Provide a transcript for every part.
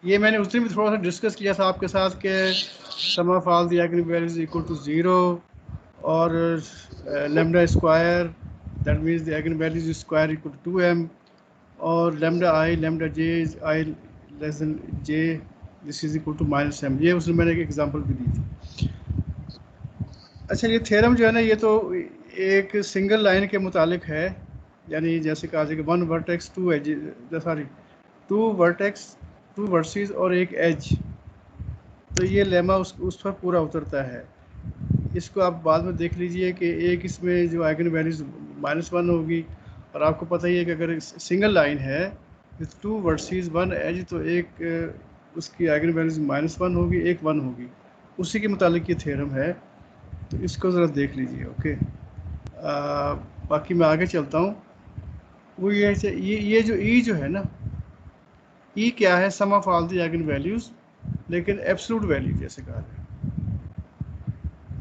ये मैंने उस दिन भी थोड़ा सा डिस्कस किया था आपके साथ कि sum of all the eigen values equal to 0 और lambda square that means the eigen values square equal to 2m और lambda j is i less than j this is equal to -m। ये उसने मैंने एक example भी दी थी। अच्छा ये थ्योरम जो है ना ये तो एक सिंगल लाइन के मुतालिक है, यानी जैसे कहा जाए कि one vertex two edge, sorry two vertex two vertices और एक एज, तो ये लेमा उस पर पूरा उतरता है। इसको आप बाद में देख लीजिए कि एक इसमें जो आइगन वैल्यूज -1 होगी, और आपको पता ही है कि अगर सिंगल लाइन है with two vertices one edge तो एक उसकी आइगन वैल्यूज -1 होगी, एक 1 होगी। उसी के मुतालिक ये थ्योरम है, तो इसको ज़रा देख लीजिए। ओके, बाकी मैं आगे चलता हूँ। वो ये जो ई जो है ना, ई क्या है, sum of all the eigen values, लेकिन एब्सोल्यूट वैल्यू जैसे कहा जाए,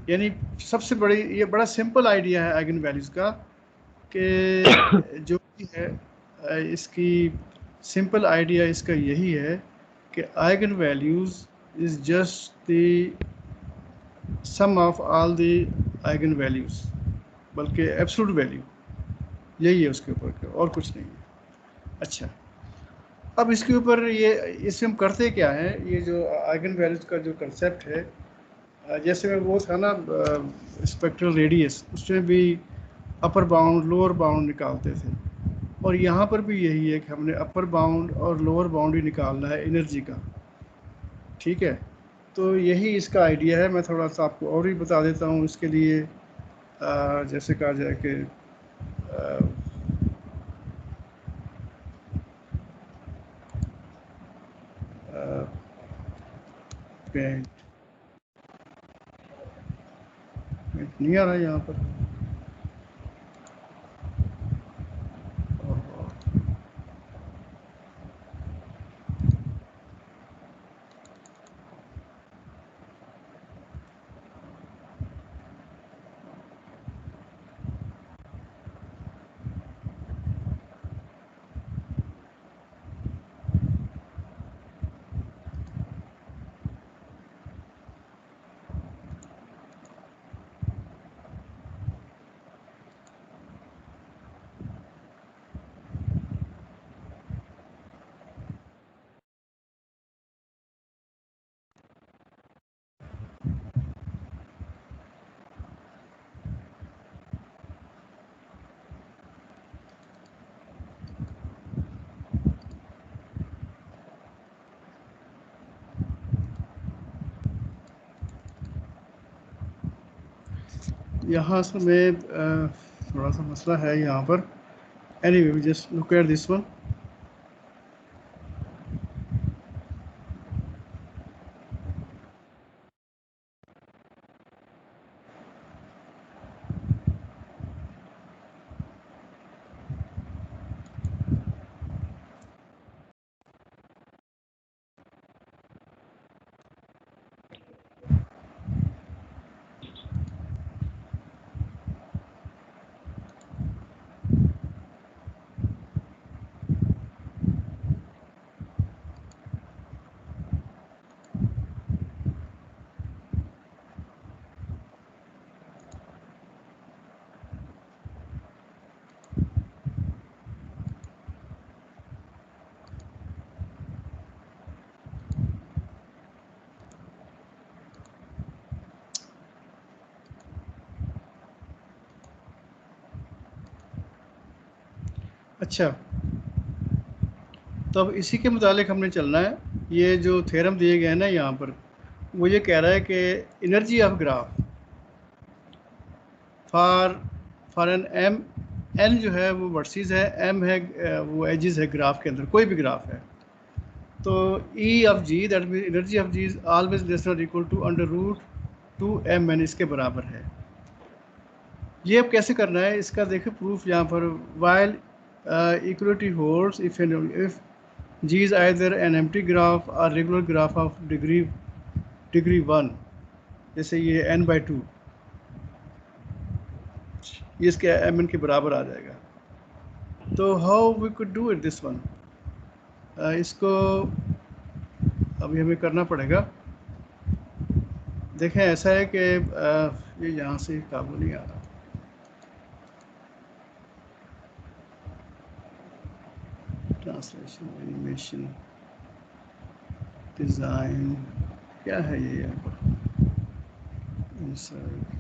यानी सबसे बड़ी, ये बड़ा सिंपल आइडिया है आइगन वैल्यूज का कि जो भी है इसकी सिंपल आइडिया इसका यही है कि eigen values is just the sum of all the eigen values, बल्कि एब्सोल्यूट वैल्यू यही है उसके ऊपर का, और कुछ नहीं है। अच्छा, अब इसके ऊपर ये इसमें हम करते क्या है, ये जो आइगन वैल्यूज का जो कंसेप्ट है, जैसे में वो था ना स्पेक्ट्रल रेडियस, उसमें भी अपर बाउंड लोअर बाउंड निकालते थे, और यहाँ पर भी यही है कि हमने अपर बाउंड और लोअर बाउंड ही निकालना है एनर्जी का। ठीक है, तो यही इसका आइडिया है। मैं थोड़ा सा आपको और भी बता देता हूँ इसके लिए। जैसे कहा जाए कि पेंट नहीं आ रहा है यहाँ पर। यहाँ से मैं थोड़ा सा मसला है यहाँ पर। Anyway just look at this one. अच्छा, तो अब इसी के मुतालिक हमने चलना है। ये जो थ्योरम दिए गए हैं ना यहाँ पर, वो ये कह रहा है कि energy of graph for for n m, n जो है वो वर्सेस है, एम है वो एजिस है ग्राफ के अंदर, कोई भी ग्राफ है। तो E of G that mean energy of G is always less और equal to under root 2m n, इसके बराबर है। ये अब कैसे करना है इसका देखिए प्रूफ यहाँ पर। While equality holds if G is either an empty graph और रेगुलर ग्राफ ऑफ डिग्री 1, जैसे ये n/2, ये इसके एम एन के बराबर आ जाएगा। तो how we could do it this one, इसको अभी हमें करना पड़ेगा। देखें ऐसा है कि ये यहाँ से काबू नहीं आ रहा। ट्रांसलेशन, एनिमेशन, डिज़ाइन, क्या है ये यहाँ पर? Insert,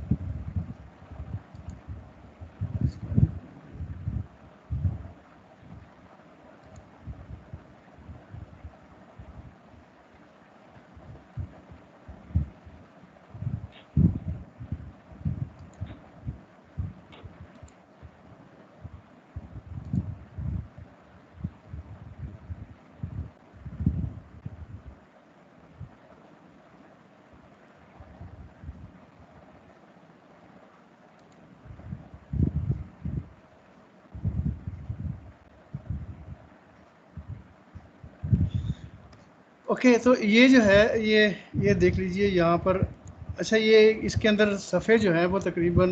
okay. तो ये जो है ये देख लीजिए यहाँ पर। अच्छा, ये इसके अंदर सफ़े जो हैं वो तकरीबन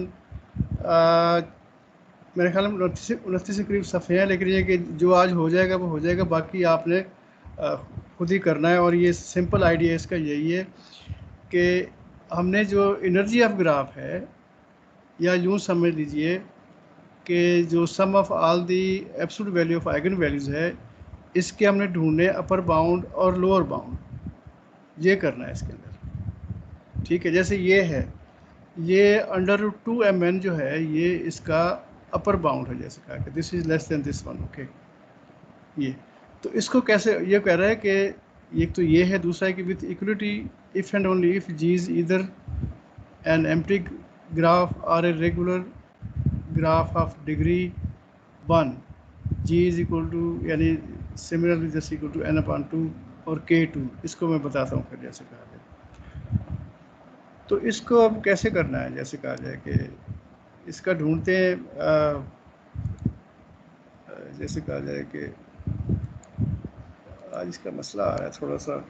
मेरे ख्याल में 29 के करीब सफ़े हैं, लेकिन ये कि जो आज हो जाएगा वो हो जाएगा, बाकी आपने खुद ही करना है। और ये सिंपल आइडिया इसका यही है कि हमने जो एनर्जी ऑफ ग्राफ है, या यूँ समझ लीजिए कि जो sum of all the absolute value of eigen values है, इसके हमने ढूंढने अपर बाउंड और लोअर बाउंड, ये करना है इसके अंदर। ठीक है, जैसे ये है, ये √2mn जो है ये इसका अपर बाउंड है, जैसे कहा कि this is less than this one. Okay, ये तो इसको कैसे, ये कह रहा है कि एक तो ये है, दूसरा है कि with equality if and only if G is either an empty graph और a regular graph of degree 1, G is equal to, यानी similarly just equal to n/2 और k2। इसको मैं बताता हूँ फिर, जैसे कहा जाए। तो इसको अब कैसे करना है, जैसे कहा जाए कि इसका ढूंढते हैं, जैसे कहा जाए कि आज इसका मसला आ रहा है थोड़ा सा।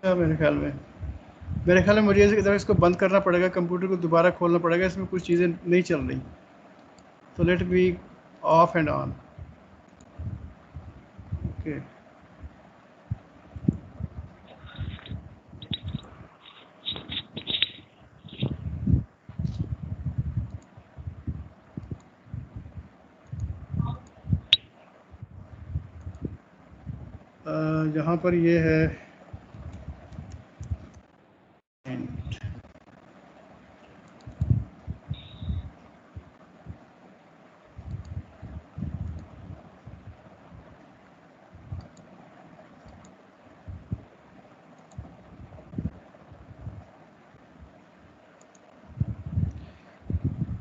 मेरे ख्याल में मुझे इधर इसको बंद करना पड़ेगा, कंप्यूटर को दोबारा खोलना पड़ेगा, इसमें कुछ चीज़ें नहीं चल रही। तो let be off and on. Okay, यहाँ पर ये है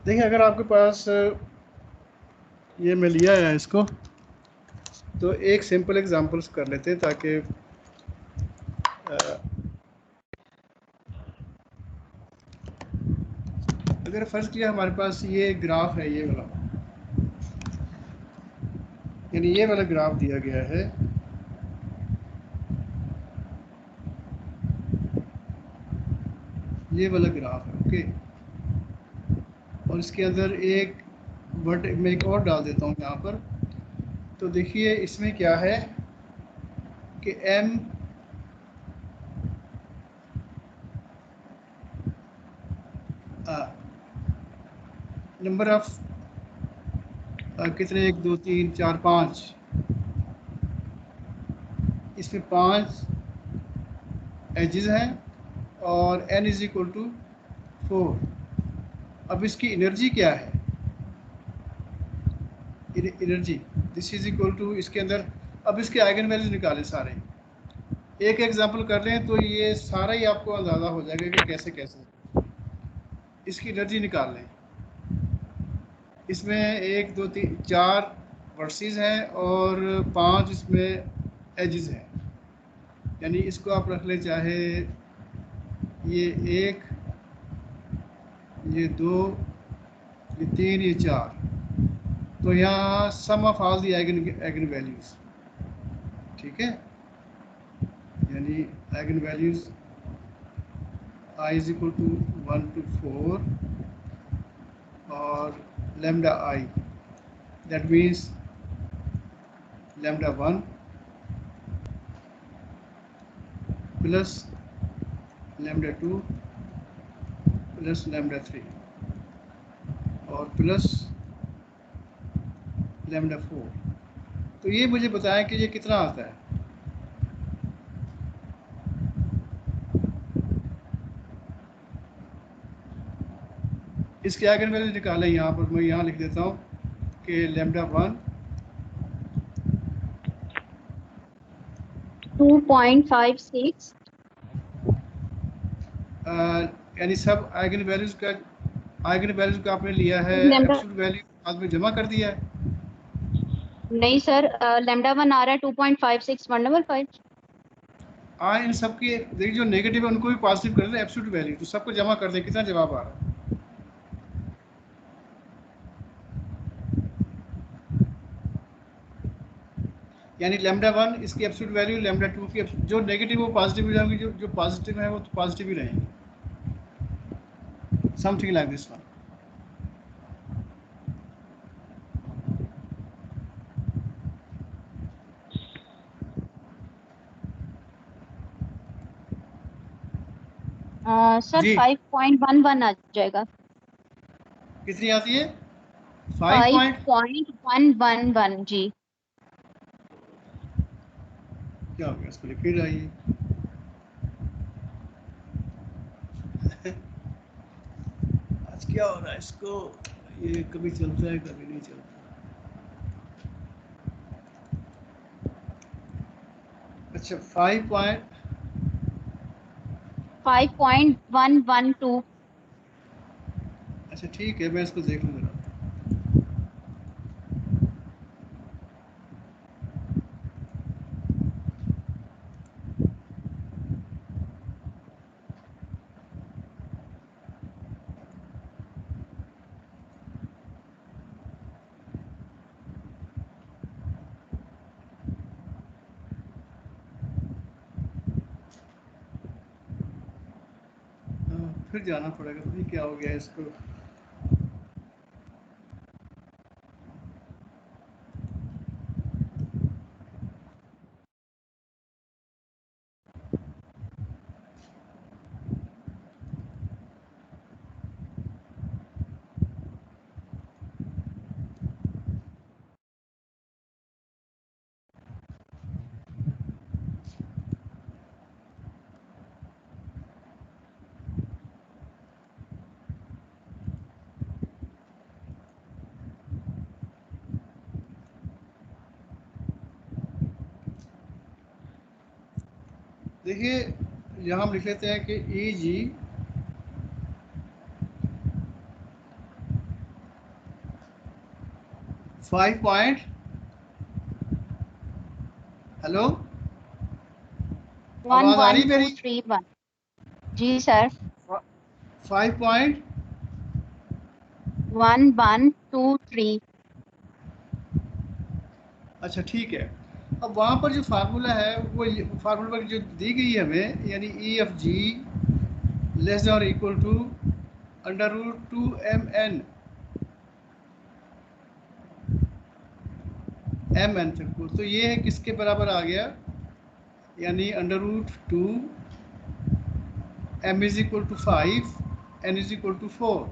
देखिए, अगर आपके पास ये मैं लिया है इसको, तो एक सिंपल एग्जांपल्स कर लेते हैं ताकि अगर फ़र्ज़ किया हमारे पास ये ग्राफ है, ये वाला, यानी ये वाला ग्राफ दिया गया है, ये वाला ग्राफ है। ओके, और इसके अंदर एक बट मैं एक और डाल देता हूँ यहाँ पर। तो देखिए इसमें क्या है कि m नंबर ऑफ कितने, 1 2 3 4 5, इसमें 5 एजेस हैं और n इज इक्वल टू 4। अब इसकी एनर्जी क्या है, energy this is equal to, इसके अंदर अब इसके आइगन वैल्यूज निकालें सारे। एक एग्जांपल कर लें तो ये सारा ही आपको अंदाज़ा हो जाएगा कि कैसे कैसे इसकी एनर्जी निकाल लें। इसमें 1 2 3 4 वर्सेस हैं और 5 इसमें एजेस हैं, यानी इसको आप रख लें, चाहे ये 1, ये 2, ये 3, ये 4। तो यहाँ sum of all the eigen values, ठीक है, यानी eigen values i is equal to 1 to 4 और lambda i that means lambda 1 plus lambda 2 plus lambda 3 और प्लस lambda 4। तो ये मुझे बताएं कि ये कितना आता है। इसके आगे मैंने निकाला यहाँ पर, मैं यहाँ लिख देता हूँ कि lambda 1 2.56 यानी सब आइगन वैल्यूज का आपने लिया है, एब्सोल्यूट वैल्यू बाद में जमा कर दिया है। नहीं सर, लैम्डा 1 आ रहा है 2.56 1 नंबर 5। हाँ, इन सब की देखिए जो नेगेटिव है उनको भी पॉजिटिव कर दें एब्सोल्यूट वैल्यू, तो सबको जमा कर दें, कितना जवाब आ रहा है। यानी लैम्डा 1 इसकी एब्सोल्यूट वैल्यू, लैम्डा 2 की जो नेगेटिव वो पॉजिटिव हो जाएंगी, जो पॉजिटिव है वो तो पॉजिटिव ही रहेंगे। Something like this one. Sir 5.11 आ जाएगा। कितनी आती है? 5.111 जी। क्या हो गया, इसको लिख ही रही आज क्या हो रहा है इसको, ये कभी चलता है कभी नहीं चलता। अच्छा 5.112। अच्छा ठीक है, मैं इसको देख लूँ जरा। फिर जाना पड़ेगा, पता नहीं क्या हो गया इसको। देखिए यहाँ हम लिख लेते हैं कि ई जी हेलो, आवाज आ रही मेरी? 11231 जी सर। 5.1123। अच्छा ठीक है। अब वहाँ पर जो फार्मूला है वो फार्मूला जो दी गई है हमें, यानी E F G less than और इक्वल टू √2mn mn तक को, तो ये है किसके बराबर आ गया, यानी √2m is equal to 5 n is equal to 4।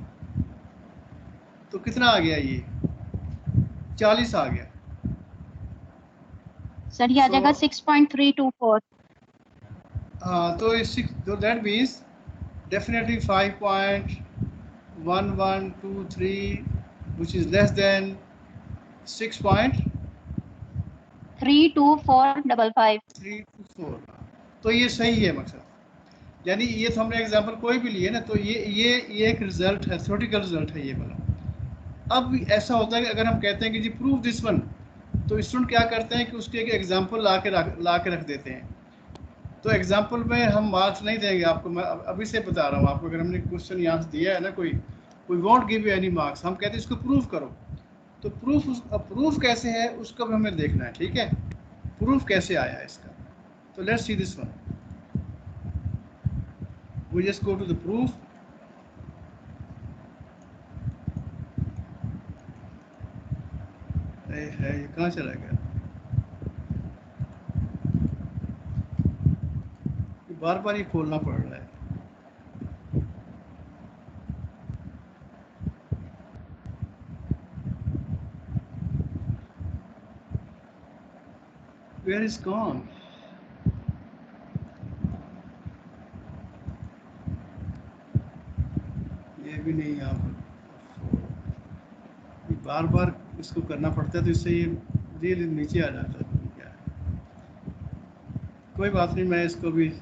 तो कितना आ गया, ये 40 आ गया। सर ये आ जाएगा 6.324। हाँ तो that means definitely 5.1123 which is less than 32455। तो ये सही है मकसद। यानी ये तो हमने एग्जांपल कोई भी लिए ना, तो ये एक रिजल्ट है, थ्योरेटिकल रिजल्ट है ये वाला। अब ऐसा होता है कि अगर हम कहते हैं कि जी प्रूव दिस वन, तो स्टूडेंट क्या करते हैं कि उसके एक एग्जांपल ला के रख देते हैं। तो एग्जांपल में हम मार्क्स नहीं देंगे आपको, मैं अभी से बता रहा हूँ आपको। अगर हमने क्वेश्चन यहाँ से दिया है ना, कोई want give you any marks, हम कहते हैं इसको प्रूफ करो। तो प्रूफ कैसे है उसको भी हमें देखना है, ठीक है, प्रूफ कैसे आया है इसका। तो let's see this one, we just go to the proof. है, ये कहाँ चला गया? बार बार ये खोलना पड़ रहा है। Where is gone? ये भी नहीं यहाँ पर, बार बार इसको करना पड़ता है तो इससे ये रियल नीचे आ जाता है। क्या है, कोई बात नहीं, मैं इसको भी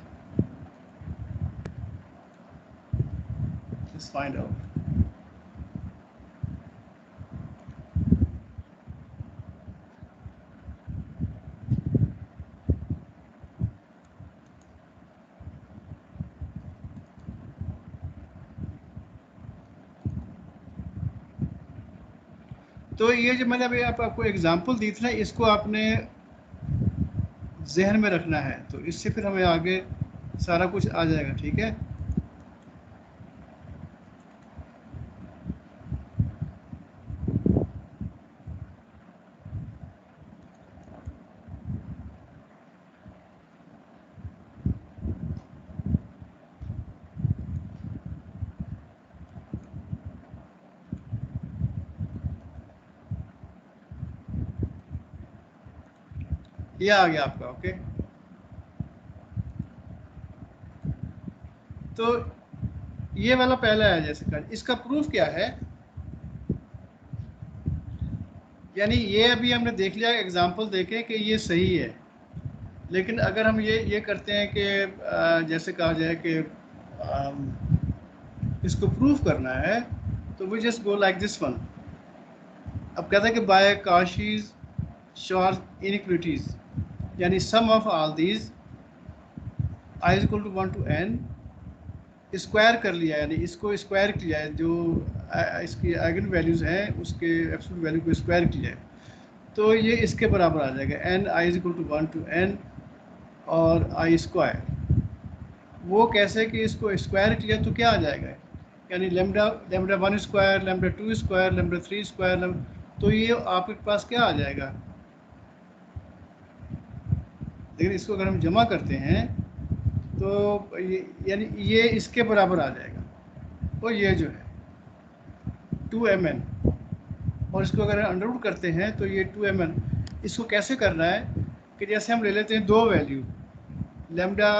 let's find out. तो ये जो मैंने अभी आपको एग्जांपल दी थी ना, इसको आपने जहन में रखना है, तो इससे फिर हमें आगे सारा कुछ आ जाएगा। ठीक है, ये आ गया आपका। ओके, तो ये वाला पहला है जैसे का, इसका प्रूफ क्या है? यानी ये अभी हमने देख लिया, एग्जांपल देखे कि ये सही है, लेकिन अगर हम ये करते हैं कि जैसे कहा जाए कि इसको प्रूफ करना है, तो we just go like this one. अब कहते हैं कि बाय काशीज शॉर्ट इनइक्विटीज, यानी sum of all these i is equal to 1 to n, square कर लिया, यानी इसको स्क्वायर किया है, जो इसकी आइगन वैल्यूज़ हैं उसके एब्सोल्यूट वैल्यू को स्क्वायर किया है, तो ये इसके बराबर आ जाएगा n i is equal to 1 to n और i स्क्वायर। वो कैसे कि इसको स्क्वायर किया तो क्या आ जाएगा, यानी lambda 1 square, lambda 2 square, lambda 3 square, तो ये आपके पास क्या आ जाएगा। लेकिन इसको अगर हम जमा करते हैं तो यानी ये इसके बराबर आ जाएगा, और ये जो है 2mn, और इसको अगर अंडर रूट करते हैं तो ये 2mn। इसको कैसे करना है कि जैसे हम ले लेते हैं दो value, lambda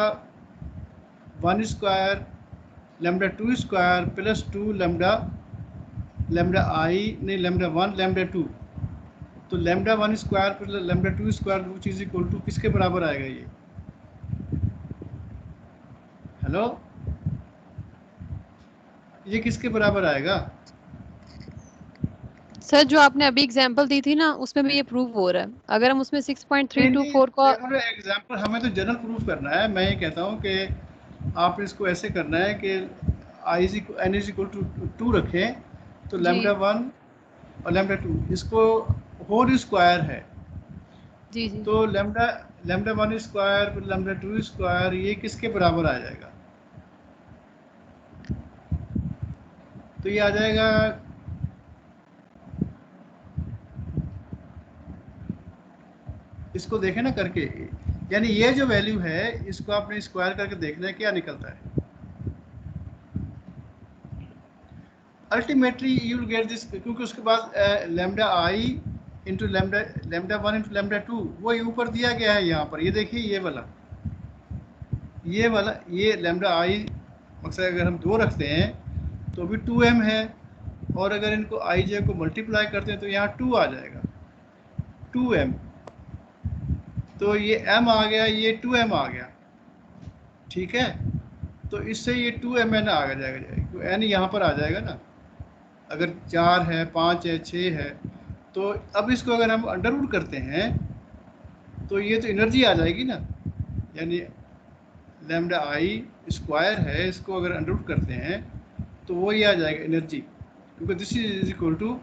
1 square, lambda 2 square plus 2 lambda I नहीं लेमडा 1 लेमडा 2, तो lambda 1 square plus lambda 2 square वो चीज़ इक्वल टू किसके बराबर आएगा ये? हेलो, ये किसके बराबर आएगा? सर जो आपने अभी एग्जांपल दी थी ना, उसमें भी ये प्रूव हो रहा है। अगर हम उसमें 6.324 को एग्जांपल, हमें तो जनरल प्रूफ करना है। मैं ये कहता हूँ कि आप इसको ऐसे करना है कि n इज इक्वल टू 2 रखें, तो लेमडा 1 और लेमडा 2 इसको होल स्क्वायर है जी जी, तो लेमडा 1 स्क्वायर लेमडा 2 स्क्वायर ये किसके बराबर आ जाएगा? तो ये आ जाएगा इसको देखें ना करके, यानी ये जो वैल्यू है इसको आपने स्क्वायर करके देखना है क्या निकलता है। Ultimately you will get this, क्योंकि उसके बाद lambda I into lambda 1 into lambda 2 वो ऊपर दिया गया है यहाँ पर। ये देखिए ये वाला ये लेमडा आई मकसद अगर हम 2 रखते हैं तो भी 2m है, और अगर इनको आई जे को मल्टीप्लाई करते हैं तो यहाँ 2 आ जाएगा 2m, तो ये m आ गया, ये 2m आ गया। ठीक है, तो इससे ये 2mn आ जाएगा, तो n यहाँ पर आ जाएगा ना। अगर 4 है, 5 है, 6 है, तो अब इसको अगर हम अंडर रूट करते हैं तो ये तो एनर्जी आ जाएगी ना, यानी लेमडा आई स्क्वायर है, इसको अगर अंडर रूट करते हैं तो वो ये आ जाएगा एनर्जी, क्योंकि this is equal to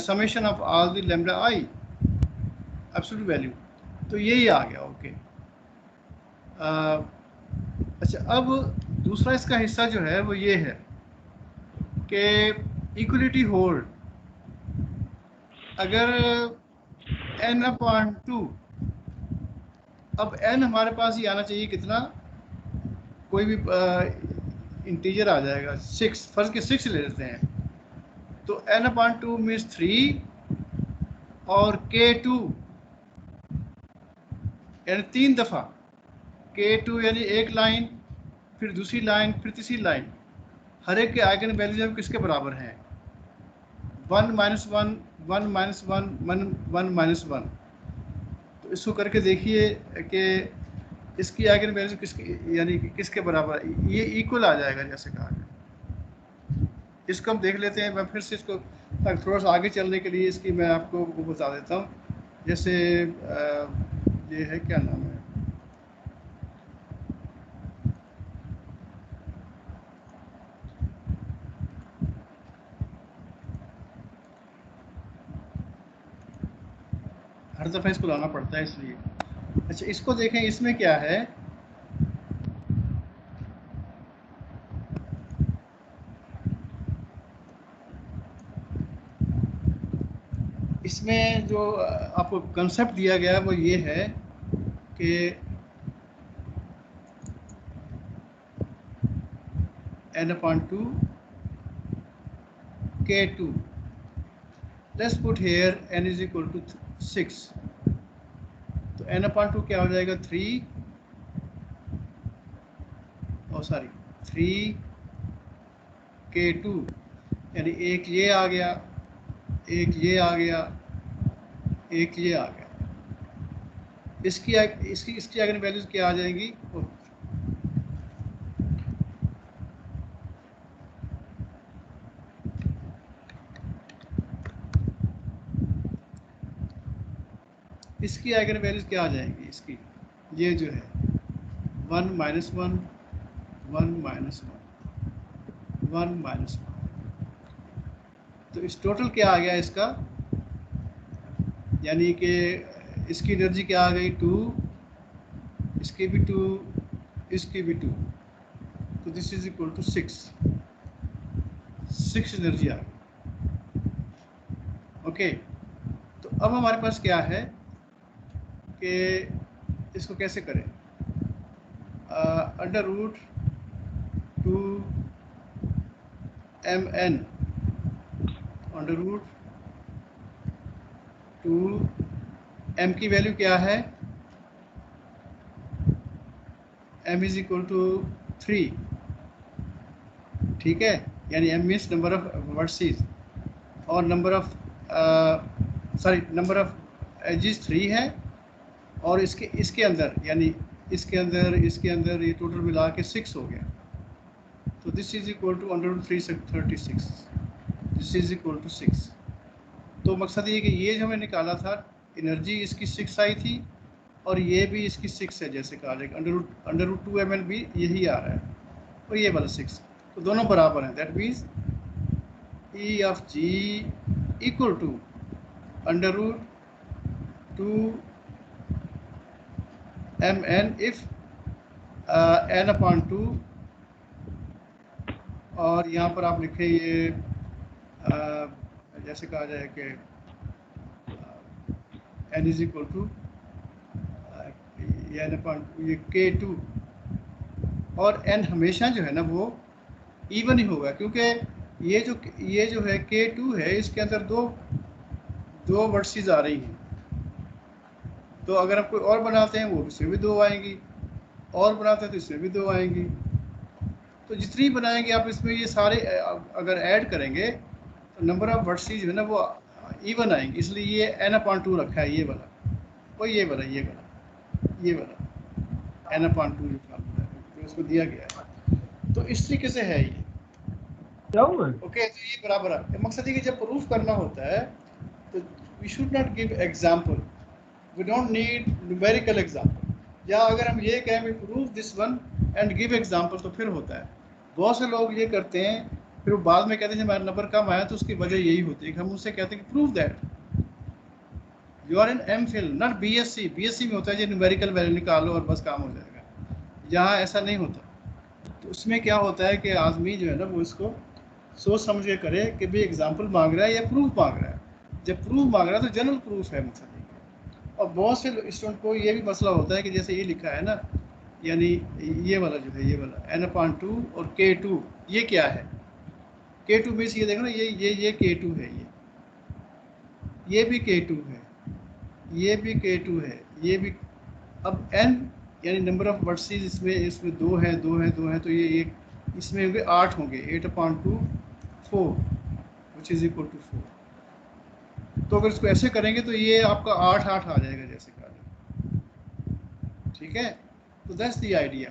summation of all the lambda i absolute value, तो यही आ गया। ओके, अच्छा, अब दूसरा इसका हिस्सा जो है वो ये है कि इक्वलिटी होल्ड। अगर n/2, अब n हमारे पास ही आना चाहिए कितना, कोई भी इंटीजर आ जाएगा 6, फर्ज के 6 ले लेते हैं, तो n/2 मीन्स 3 और k2 यानी 3 दफ़ा, k2 यानी एक लाइन, फिर दूसरी लाइन, फिर तीसरी लाइन, हर एक के आइगन वैल्यूज किसके बराबर हैं, 1 -1 1 -1 1 -1। तो इसको करके देखिए कि इसकी आइगन वैल्यू किसकी यानी किसके बराबर, ये इक्वल आ जाएगा जैसे कहा गया। इसको हम देख लेते हैं, मैं फिर से इसको थोड़ा सा आगे चलने के लिए इसकी मैं आपको वो बता देता हूँ। जैसे ये है, क्या नाम है, हर दफ़ा इसको लाना पड़ता है इसलिए। अच्छा, इसको देखें, इसमें क्या है, इसमें जो आपको कंसेप्ट दिया गया है वो ये है कि n/2 k2, let's put here n is equal to 6, तो n/2 क्या हो जाएगा, 3 k2, यानी एक ये आ गया, एक ये आ गया, एक ये आ गया। इसकी आइगन वैल्यूज क्या आ जाएंगी, इसकी आइगन वैल्यूज क्या आ जाएंगी, इसकी ये जो है 1 -1 1 -1 1 -1, तो इस टोटल क्या आ गया इसका, यानी कि इसकी एनर्जी क्या आ गई, 2, इसकी भी 2, इसकी भी 2, तो this is equal to 6 energy आ गई। ओके, तो अब हमारे पास क्या है कि इसको कैसे करें, √2mn, √2m की वैल्यू क्या है, m इज इक्वल टू 3, ठीक है, यानी m means number of versus और नंबर ऑफ एजेस 3 है, और इसके अंदर यानी इसके अंदर ये टोटल मिला के 6 हो गया, तो this is equal to √336, this is equal to 6। तो मकसद ये कि ये जो हमें निकाला था एनर्जी इसकी 6 आई थी, और ये भी इसकी 6 है, जैसे कहा जाएगा √2ml भी यही आ रहा है, और ये वाला 6, तो दोनों बराबर हैं। That means E of G equal to √2mn if n/2, और यहाँ पर आप लिखे ये जैसे कहा जाए कि n इज इक्वल टू ये k2, और n हमेशा जो है ना वो इवन ही होगा, क्योंकि ये जो है k2 है, इसके अंदर दो वर्सेस आ रही हैं, तो अगर आप कोई और बनाते हैं वो इसमें भी 2 आएंगी, और बनाते हैं तो इसमें भी 2 आएंगी, तो जितनी बनाएंगे आप इसमें ये सारे अगर ऐड करेंगे तो नंबर ऑफ वर्सेस जो है ना वो इवन आएंगे, इसलिए ये n/2 रखा है, ये वाला n/2 जो इसको दिया गया है, तो इस तरीके से है ये। ओके, तो ये बराबर है। मकसद ये कि जब प्रूफ करना होता है तो we should not give example, we don't need numerical example, या अगर हम ये कहें we prove this one and give example तो फिर होता है। बहुत से लोग ये करते हैं, फिर वो बाद में कहते हैं हमारा नंबर कम आया, तो उसकी वजह यही होती है कि हम उससे कहते हैं कि prove that you are in MPhil not BSc में होता है जो न्यूमेरिकल वैल्यू निकालो और बस काम हो जाएगा, यहाँ ऐसा नहीं होता। तो उसमें क्या होता है कि आदमी जो है ना वो इसको सोच समझ के करे कि भाई एग्जाम्पल मांग रहा है या प्रूफ मांग रहा है। जब प्रूफ मांग रहा है तो जनरल प्रूफ है मसले का। और बहुत से स्टूडेंट को ये भी मसला होता है कि जैसे ये लिखा है ना, यानी ये वाला जो है, ये वाला n/2 और k2, ये क्या है? k2 मीन्स ये देखो ना, ये k2 है, ये भी k2 है, ये भी k2 है, ये भी। अब n यानी नंबर ऑफ वर्सेस इसमें 2 है, 2 है, 2 है, तो ये एक इसमें होंगे 8 होंगे, 8/2 4 विच इज इक्वल टू 4। तो अगर इसको ऐसे करेंगे तो ये आपका 8 8 आ जाएगा जैसे का। ठीक है, तो दैट्स द आइडिया,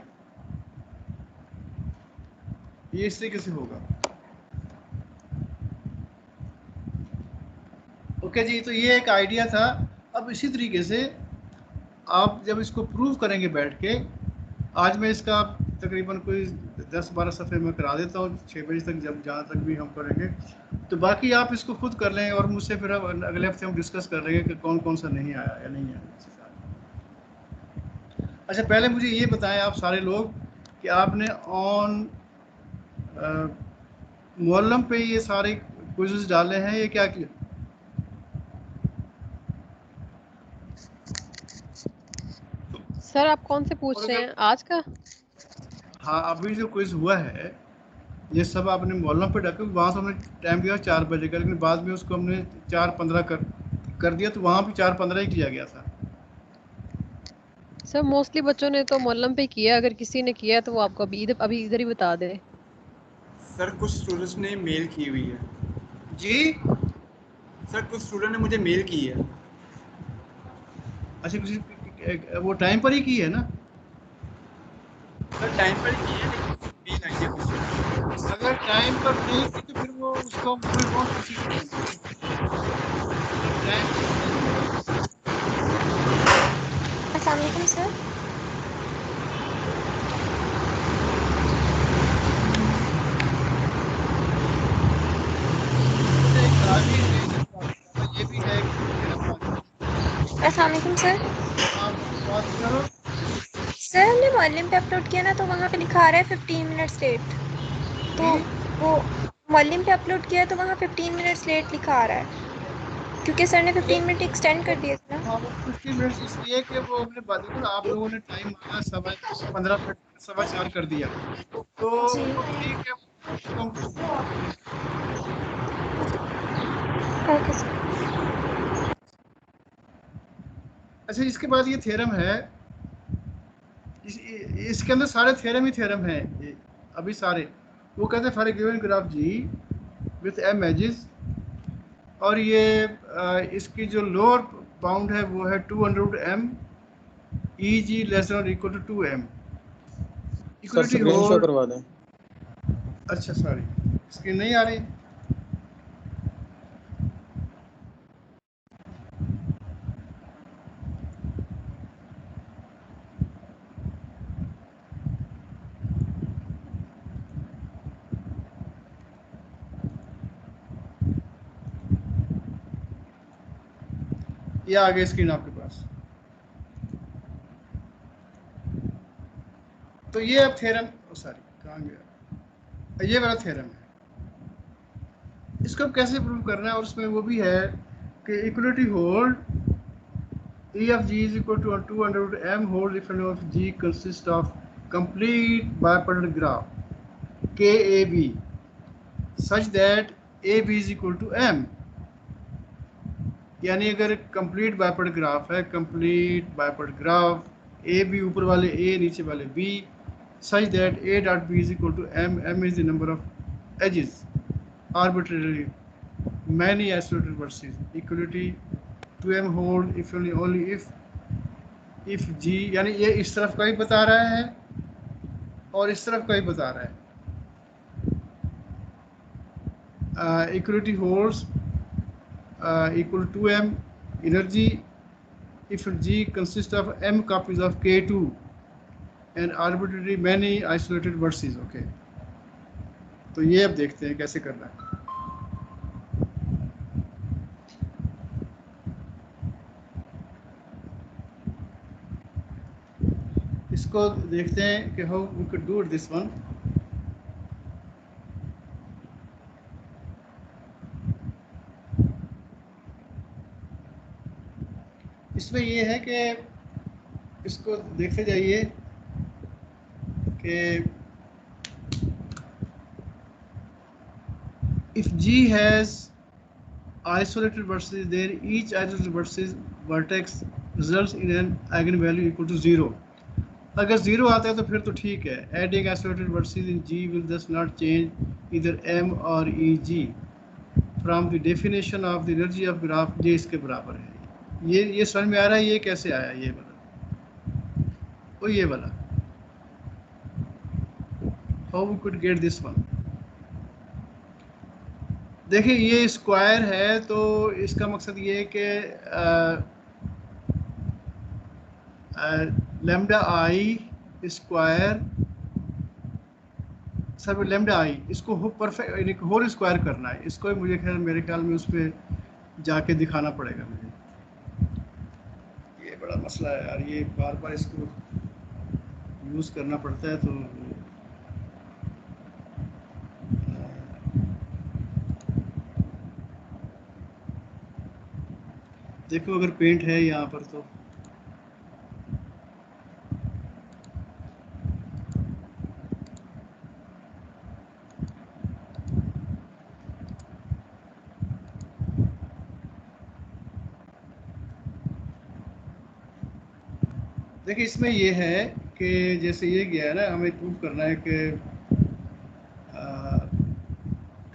ये इस तरीके से होगा। ओके जी, तो ये एक आइडिया था। अब इसी तरीके से आप जब इसको प्रूव करेंगे बैठ के, आज मैं इसका तकरीबन कोई 10-12 सफ़े में करा देता हूँ 6 बजे तक, जब जहाँ तक भी हम करेंगे, तो बाकी आप इसको खुद कर लें और मुझसे फिर अब अगले हफ्ते हम डिस्कस कर लेंगे कि कौन कौन सा नहीं आया या नहीं आया। अच्छा, पहले मुझे ये बताएं आप सारे लोग कि आपने ऑन मुअल्लम पे ये सारे क्विज़ेस डाले हैं, ये क्या किया? सर आप कौन से पूछ रहे हैं, आज का? हाँ, अभी जो क्विज हुआ है ये सब आपने मुअल्लम पे डाला, वहाँ से हमने टाइम दिया 4 बजे का, लेकिन बाद में उसको हमने 4:15 कर दिया, तो वहाँ भी 4:15 ही किया गया था। सर मोस्टली बच्चों ने तो मुअल्लम पे किया, अगर किसी ने किया तो वो आपको अभी इधर ही बता दे। सर कुछ स्टूडेंट्स ने मेल की हुई है। जी सर कुछ स्टूडेंट ने मुझे मेल की है। अच्छा, किसी वो टाइम पर ही की है ना? सर टाइम पर ही की है, लेकिन मेल आई है कुछ। अगर टाइम पर नहीं की तो फिर वो उसको कोई कौन किसी टाइम। अस्सलाम वालेकुम सर। ये भी है। अस्सलाम वालेकुम सर। आप बात करो। सर हमने मुअल्लिम पे अपलोड किया ना, तो वहाँ पे लिखा आ रहा है 15 मिनट्स लेट। तो वो मुअल्लिम पे अपलोड किया तो वहाँ 15 मिनट्स लेट लिखा आ रहा है, क्योंकि सर ने 15 मिनट एक्सटेंड कर दिया था ना। हाँ, वो 15 मिनट्स इसलिए कि वो हमने बात देखो ना, आप लोगों ने टाइम मांगा 15 मिनट 4:15 कर दिया, तो जी वो ठीक है, उसको हम ओके सर। अच्छा, इसके बाद ये थ्योरम है, इसके अंदर सारे थ्योरम ही थ्योरम है अभी सारे। वो कहते हैं for a given graph G with m edges, और ये इसकी जो लोअर बाउंड है वो है 200m, EG less than equal to 2m, sir equality screen show hold. करवा दें। अच्छा सॉरी, स्क्रीन नहीं आ रही। ये आ गई स्क्रीन आपके पास। तो ये अब थ्योरम, सॉरी कहाँ गया, ये वाला थ्योरम है। इसको अब कैसे प्रूव करना है, और उसमें वो भी है कि equality hold E of G is equal to 200m hold if f of G consists of complete bipartite graph KAB such that AB is equal to m। यानी अगर कंप्लीट बाइपर्ट ग्राफ है, complete bipartite graph A B ऊपर वाले A नीचे वाले B, such that A dot B is equal to m, m is the number of edges arbitrarily many isolated vertices, equality to m hold if only if G, यानी ये इस तरफ का ही बता रहा है और इस तरफ का ही बता रहा है। Equality holds equal to m energy if G consists of m copies of K2 and arbitrary many isolated vertices। okay, तो ये अब देखते हैं कैसे करना है। इसको देखते हैं कि how we could do this one। इसमें ये है कि इसको देखते जाइए कि if G has isolated vertices, then each isolated vertex results in an eigenvalue equal to 0. अगर 0 आता है तो फिर तो ठीक है. Adding isolated vertices in G will thus not change either M or EG from the definition of the energy of graph. J इसके बराबर है. ये समझ में आ रहा है ये कैसे आया ये वाला? वो ये वाला. How we could get this one? देखिए ये स्क्वायर है तो इसका मकसद ये है कि लैम्डा आई स्क्वायर सब लैम्डा आई इसको परफेक्ट होल स्क्वायर करना है. इसको मुझे मेरे ख्याल में उस पर जाके दिखाना पड़ेगा मुझे. ये बड़ा मसला है यार, ये बार बार इसको यूज़ करना पड़ता है. तो देखो अगर पेंट है यहाँ पर तो देखिए इसमें ये है कि जैसे ये गया है ना, हमें प्रूव करना है कि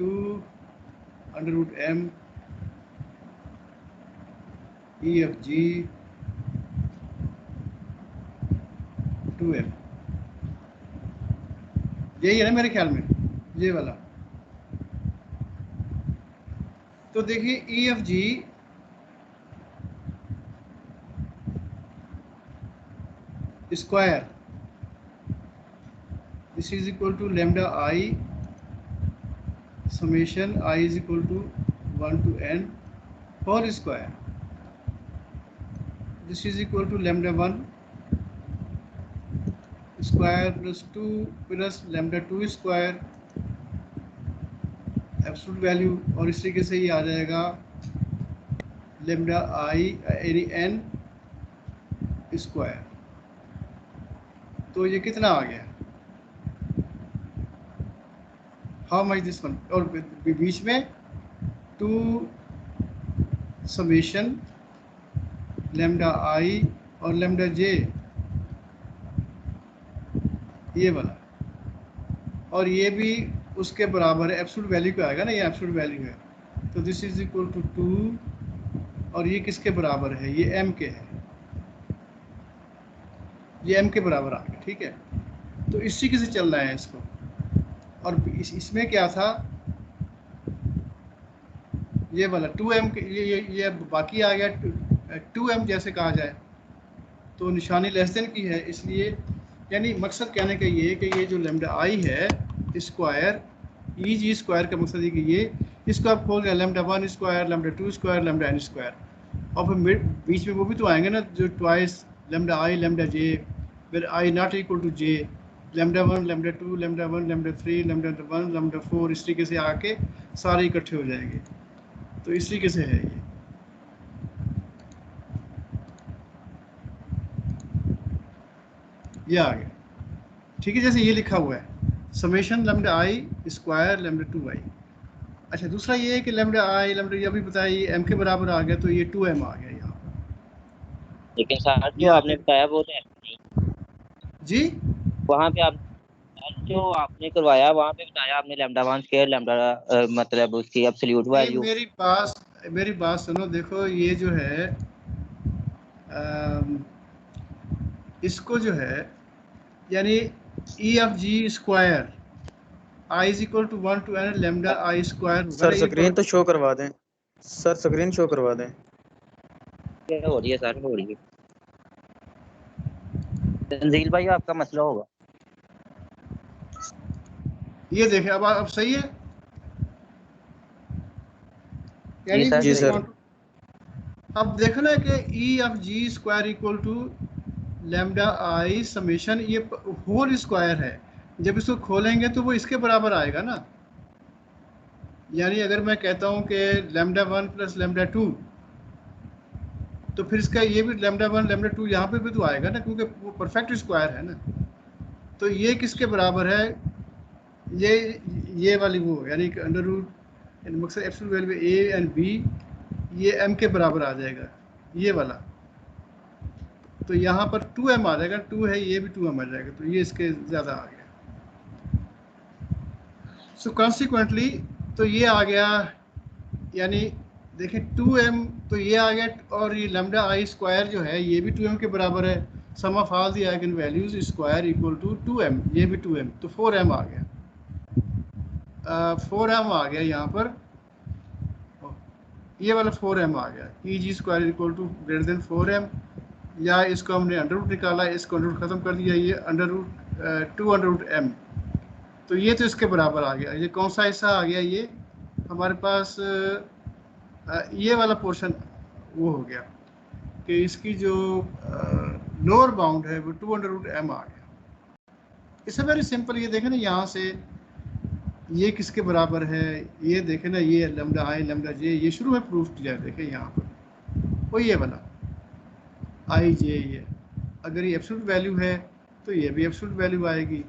2√m EFG 2m, यही है ना मेरे ख्याल में ये वाला. तो देखिए EFG square this is equal to lambda i summation I is equal to 1 to n whole square. This is equal to lambda 1 square plus 2 plus lambda 2 square absolute value. और इस तरीके से ये आ जाएगा lambda I यानी n square. तो ये कितना आ गया? How much this one. और बीच में 2 समेशन लैम्डा आई और लैम्डा जे ये वाला, और ये भी उसके बराबर है. एब्सोल्यूट वैल्यू का आएगा ना, ये एब्सोल्यूट वैल्यू है. तो दिस इज इक्वल टू 2 और ये किसके बराबर है? ये m के है. ये m के बराबर आ गया. ठीक है, तो इस तरीके से चलना है इसको. और इसमें क्या था ये वाला 2m के ये बाकी आ गया 2m जैसे कहा जाए तो निशानी लेस देन की है, इसलिए यानी मकसद कहने का ये है कि ये जो लैम्डा आई है स्क्वायर ई जी स्क्वायर का मकसद है कि ये इसको आप खोल गए lambda 1 square lambda 2 square lambda n square. और फिर बीच में वो भी तो आएंगे ना जो twice lambda i lambda j, फिर i not equal to j, lambda 1 lambda 2 lambda 1 lambda 3 lambda 1 lambda 4, इस तरीके से आके सारे इकट्ठे हो जाएंगे. तो इस तरीके से है ये आ गया. ठीक है, जैसे ये लिखा हुआ है summation lambda i square lambda 2i. अच्छा, दूसरा ये है कि लैम्डा आई लैम्डा ये अभी बताया ये m के बराबर आ गया, तो ये 2m आ गया यहाँ पर. लेकिन सर जो आपने बताया वो तो नहीं जी, वहाँ पे आप जो आपने करवाया वहाँ पे बताया आपने लैम्डा 1 स्क्वायर लैम्डा मतलब उसकी एब्सोल्यूट वैल्यू. मेरी बात सुनो. देखो ये जो है इसको जो है यानी EFG square I is equal to 1 to n lambda i square. Sir screen तो शो करवा दें. सर स्क्रीन शो करवा दें. क्या हो रही है सर? हो रही है तंजील भाई, आपका मसला होगा. ये देखें अब सही है यानी जी सर. अब देखना कि EFG square equal to lambda i summation ये होल स्क्वायर है. जब इसको खोलेंगे तो वो इसके बराबर आएगा ना. यानी अगर मैं कहता हूँ कि लैम्डा 1 प्लस लैम्डा 2 तो फिर इसका ये भी लैम्डा 1 लैम्डा 2 यहाँ पे भी तो आएगा ना, क्योंकि वो परफेक्ट स्क्वायर है ना। तो ये किसके बराबर है, ये वाली वो यानी कि अंडर रूट मकसद absolute value A and B ये m के बराबर आ जाएगा ये वाला। तो यहाँ पर 2m आ जाएगा, 2 है ये भी 2m आ जाएगा, तो ये इसके ज़्यादा आ गया। सो कॉन्सिक्वेंटली तो ये आ गया, यानी देखिए 2m तो ये आ गया, और ये लैम्डा आई स्क्वायर जो है ये भी 2m के बराबर है। Sum of all the eigen values square equal to 2m, ये भी 2m, तो 4m आ गया। 4m आ गया यहाँ पर, ये वाला 4m आ गया। E G square equal to greater than 4m, या इसको हमने अंडर रूट निकाला, इसको अंडर रूट ख़त्म कर दिया, ये under root 2 under root m, तो ये तो इसके बराबर आ गया। ये कौन सा हिस्सा आ गया, ये हमारे पास ये वाला पोर्शन वो हो गया कि इसकी जो लोअर बाउंड है वो 2 अंडर रूट m आ गया। It's very simple. ये देखें ना यहाँ से ये किसके बराबर है, ये देखें ना, ये लैम्डा आई लैम्डा जे, ये शुरू में प्रूफ किया है, देखें यहाँ पर वो ये वाला आई जे, ये अगर ये एब्सोल्यूट वैल्यू है तो ये भी एब्सोल्यूट वैल्यू आएगी।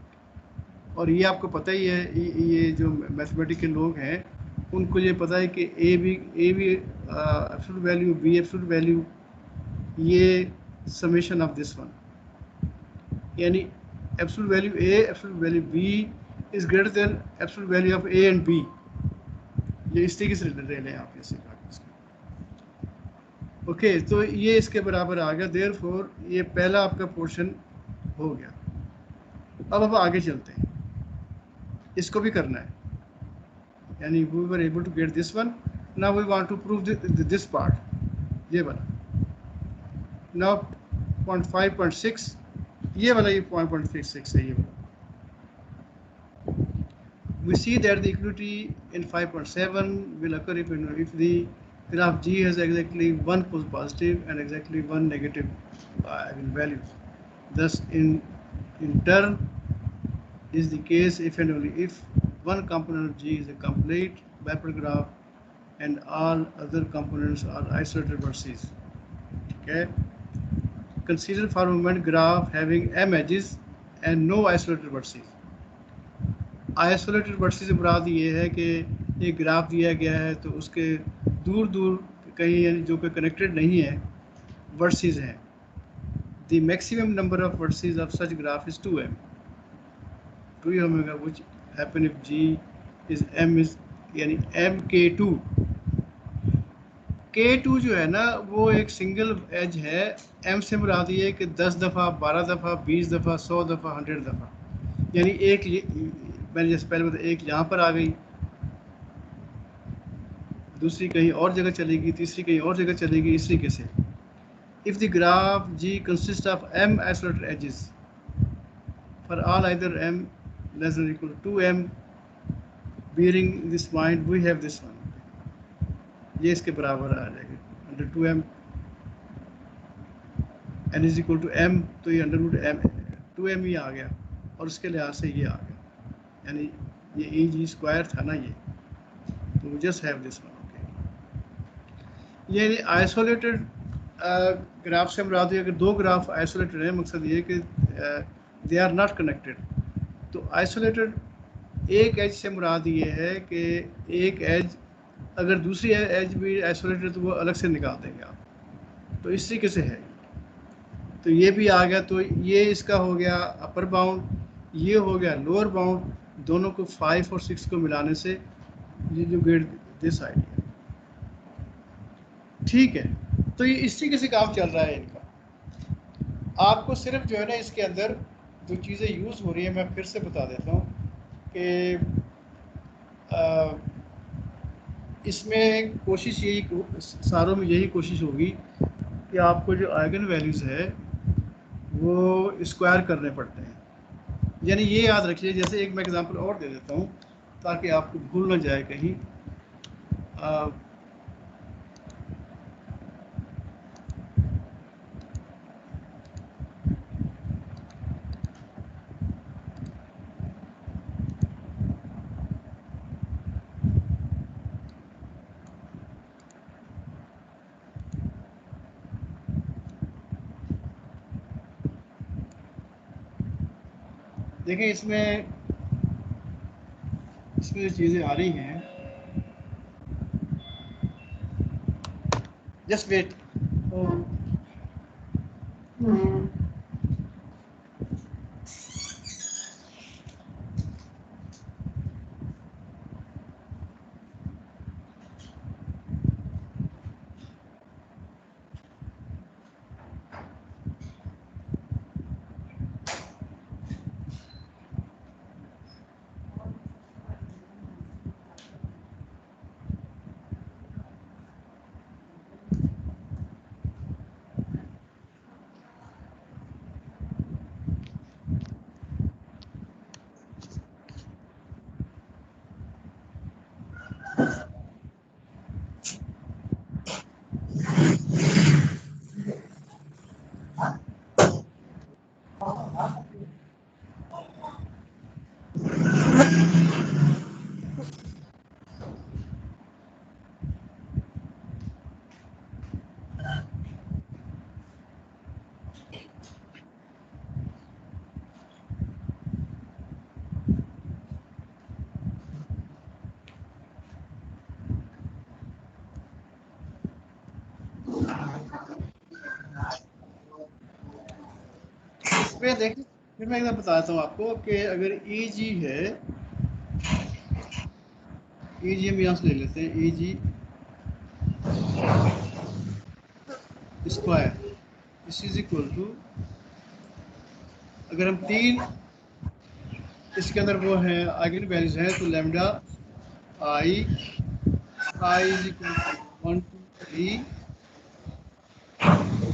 और ये आपको पता ही है, ये जो मैथमेटिकल लोग हैं उनको ये पता है कि ए भी absolute value, B absolute value, ये समेशन ऑफ दिस वन, यानी absolute value A absolute value B is greater than absolute value of A and B. ये इस तरीके से ले लें आप इसे। ओके, तो ये इसके बराबर आ गया। देयरफॉर ये पहला आपका पोर्शन हो गया। अब आगे चलते हैं, इसको भी करना है, यानी we were able to get this one. Now we want to prove this part, ये वाला। नाउ 0.5.6 ये वाला, ये 0.6 है ये वाला। We see that the equality in 5.7 will occur if the graph G has exactly one positive and exactly one negative eigenvalues. Thus, in turn, is the case if and only if one component of G is a complete bipolar graph and all other components are isolated vertices. Okay. Consider for a moment graph having m edges and no isolated vertices. Isolated versus से मुराद ये है कि एक graph दिया गया है तो उसके दूर दूर कहीं यानी जो कि कनेक्टेड नहीं है वर्सेस हैं। The maximum number of versus of such graph is 2m। 2 होगा which happen if g is m is यानी mk2। k2 जो है ना वो एक सिंगल एज है। m से मुराद ये है कि 10 दफ़ा, 12 दफ़ा, 20 दफ़ा, 100 दफ़ा, 100 दफ़ा, यानी एक, मैंने जैसे पहले बताया, एक यहाँ पर आ गई, दूसरी कहीं और जगह चलेगी, तीसरी कहीं और जगह चलेगी, इस तरीके से। If the graph G consist of m isolated edges for all either m less than equal to 2m, bearing this mind we have this one, ये इसके बराबर आ जाएगा under 2m, n is equal to m, तो ये under root m 2m ही आ गया, और उसके लिहाज से ये आ गया, यानी ये ई जी स्क्वायर था ना ये, तो we just have this one. Okay, ये आइसोलेटेड ग्राफ से मुराद है अगर दो ग्राफ आइसोलेटेड है, मकसद ये कि दे आर नॉट कनेक्टेड। तो आइसोलेटेड एक एज से मुराद ये है कि एक एज अगर दूसरी एज भी आइसोलेटेड तो वो अलग से निकाल देंगे आप, तो इस तरीके से है। तो ये भी आ गया, तो ये इसका हो गया अपर बाउंड, ये हो गया लोअर बाउंड। दोनों को 5 और 6 को मिलाने से ये जो गेट दिस आइडिया, ठीक है। तो ये इस तरीके से काम चल रहा है इनका। आपको सिर्फ जो है ना इसके अंदर जो चीज़ें यूज़ हो रही है मैं फिर से बता देता हूँ कि इसमें कोशिश यही, सारों में यही कोशिश होगी कि आपको जो आइगन वैल्यूज़ है वो स्क्वायर करने पड़ते हैं। यानी ये याद रखिए, जैसे एक मैं एग्जांपल और दे देता हूँ ताकि आपको भूल ना जाए कहीं। देखें इसमें जो चीज़ें आ रही हैं, जस्ट वेट। इसमें देखिए, फिर मैं एक बार बताता हूँ आपको कि अगर ई जी है, ई जी हम यहाँ से ले लेते हैं, E G square this is equal to, अगर हम 3 इसके अंदर वो है आइगन वैल्यूज हैं, तो lambda i is equal to 1 2 3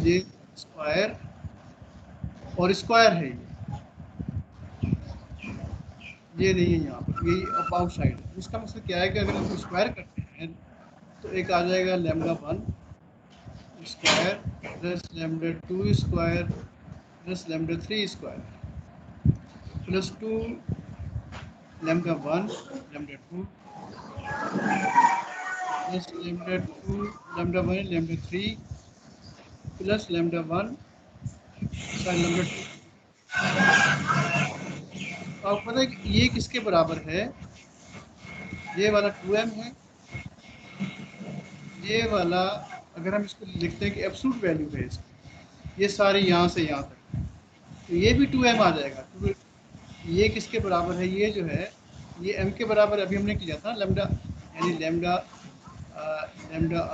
j square, और स्क्वायर है ये नहीं है यहाँ पर, ये अबाउट साइड है। इसका मतलब क्या है कि अगर हम स्क्वायर करते हैं तो एक आ जाएगा lambda 1 square plus lambda 2 square plus lambda 3 square plus 2 lambda 1 lambda 2 plus lambda 2 lambda 1 lambda 3 plus lambda 1 sign lambda 2। अब पता है कि ये किसके बराबर है, ये वाला 2m है, ये वाला अगर हम इसको लिखते हैं कि एब्सोल्यूट वैल्यू है इसकी, ये सारे यहाँ से यहाँ तक, तो ये भी 2m आ जाएगा। तो ये किसके बराबर है, ये जो है ये m के बराबर अभी हमने किया था लैम्डा, यानी lambda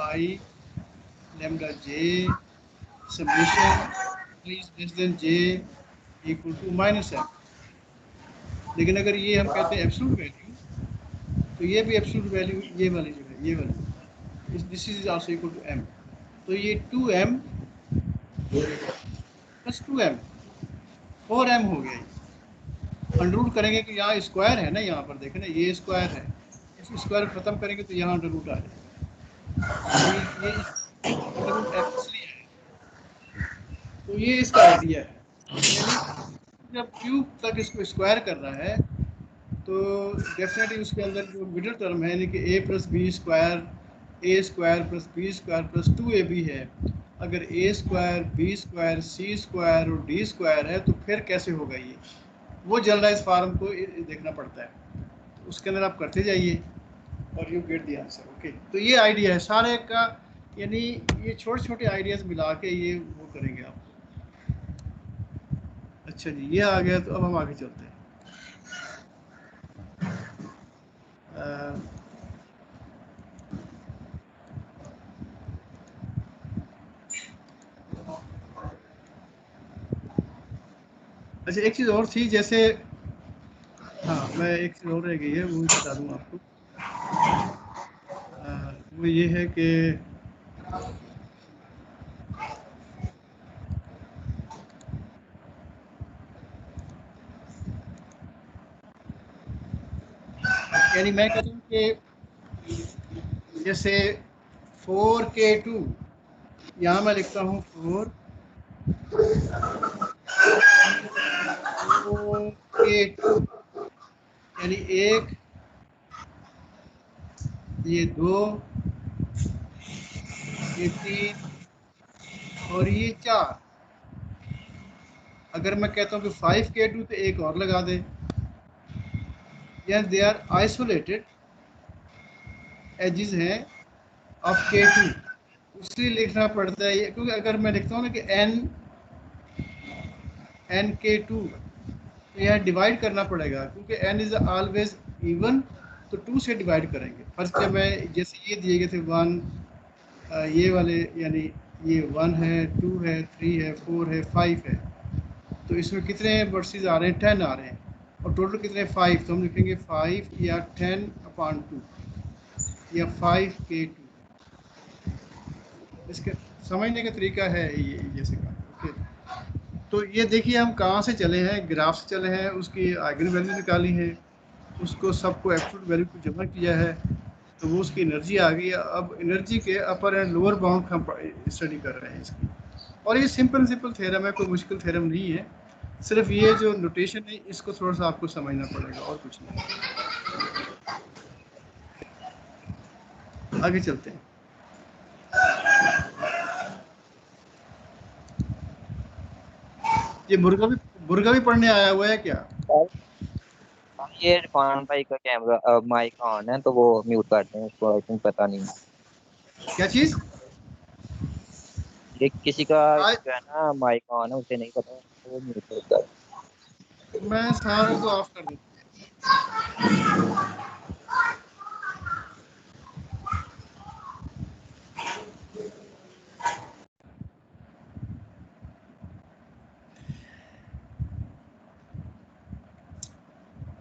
i lambda j summation is less than j equal to minus m। लेकिन अगर ये हम कहते हैं एब्सोल्यूट वैल्यू, तो ये भी एब्सोल्यूट वैल्यू ये वाली जो है, ये वाली this is also equal to m। तो ये 2m प्लस 2m 4m हो गया। अंडर रूट करेंगे कि यहाँ स्क्वायर है ना, यहाँ पर देखें ना ये स्क्वायर है, इस स्क्वायर खत्म करेंगे तो यहाँ अंडर रूट आ जाएगा। ये अंडर रूट इसलिए है, तो ये इसका आइडिया है। यानी जब क्यूब तक इसको स्क्वायर कर रहा है तो डेफिनेटली उसके अंदर जो मिडिल टर्म है, यानी कि a plus b square plus b square plus 2ab है, अगर a square b square C square और डी स्क्वायर है तो फिर कैसे होगा ये, वो जनरलाइज फार्म को देखना पड़ता है। तो उसके अंदर आप करते जाइए और you get the answer. Okay, तो ये आइडिया है सारे का, यानी ये छोटे छोटे आइडियाज मिला के ये वो करेंगे आप। अच्छा जी, ये आ गया, तो अब हम आगे चलते हैं। अच्छा, एक चीज़ और थी, जैसे हाँ मैं एक चीज़ और रह गई है, वो भी बता दूँ आपको। वो ये है कि यानी मैं कहता हूँ कि जैसे 4k2, यहाँ मैं लिखता हूँ 4k2, यानी 1, ये 2, ये 3 और ये 4। अगर मैं कहता हूँ कि 5K2 तो एक और लगा दे, या दे आर आइसोलेटेड एजेस हैं ऑफ K2, इसलिए लिखना पड़ता है ये, क्योंकि अगर मैं लिखता हूँ ना कि N K2 तो यहाँ डिवाइड करना पड़ेगा, क्योंकि n इज ऑलवेज इवन, तो 2 से डिवाइड करेंगे। फर्स्ट जब मैं जैसे ये दिए गए थे 1, ये वाले यानी ये 1 है, 2 है, 3 है, 4 है, 5 है, तो इसमें कितने वर्सेस आ रहे हैं? 10 आ रहे हैं, और टोटल कितने? 5, तो हम लिखेंगे 5 या 10/2 या 5K2। इसके समझने का तरीका है ये जैसे का। ओके, तो ये देखिए हम कहाँ से चले हैं, ग्राफ से चले हैं, उसकी आइगन वैल्यू निकाली है, उसको सबको एब्सोल्यूट वैल्यू को जमा किया है, तो वो उसकी एनर्जी आ गई। अब एनर्जी के अपर एंड लोअर बाउंड हम स्टडी कर रहे हैं इसकी, और ये सिंपल थ्योरम है, कोई मुश्किल थ्योरम नहीं है, सिर्फ ये जो नोटेशन है इसको थोड़ा सा आपको समझना पड़ेगा, और कुछ नहीं। आगे चलते हैं। ये मुर्गा भी पढ़ने आया हुआ है क्या? ये इरफान भाई का कैमरा माइक ऑन है, तो वो म्यूट करते हैं उसको, आई थिंक पता नहीं क्या चीज? ये किसी का जो है ना माइक ऑन है, उसे नहीं पता, तो वो म्यूट करता है। मैं सारे को ऑफ कर देता हूँ।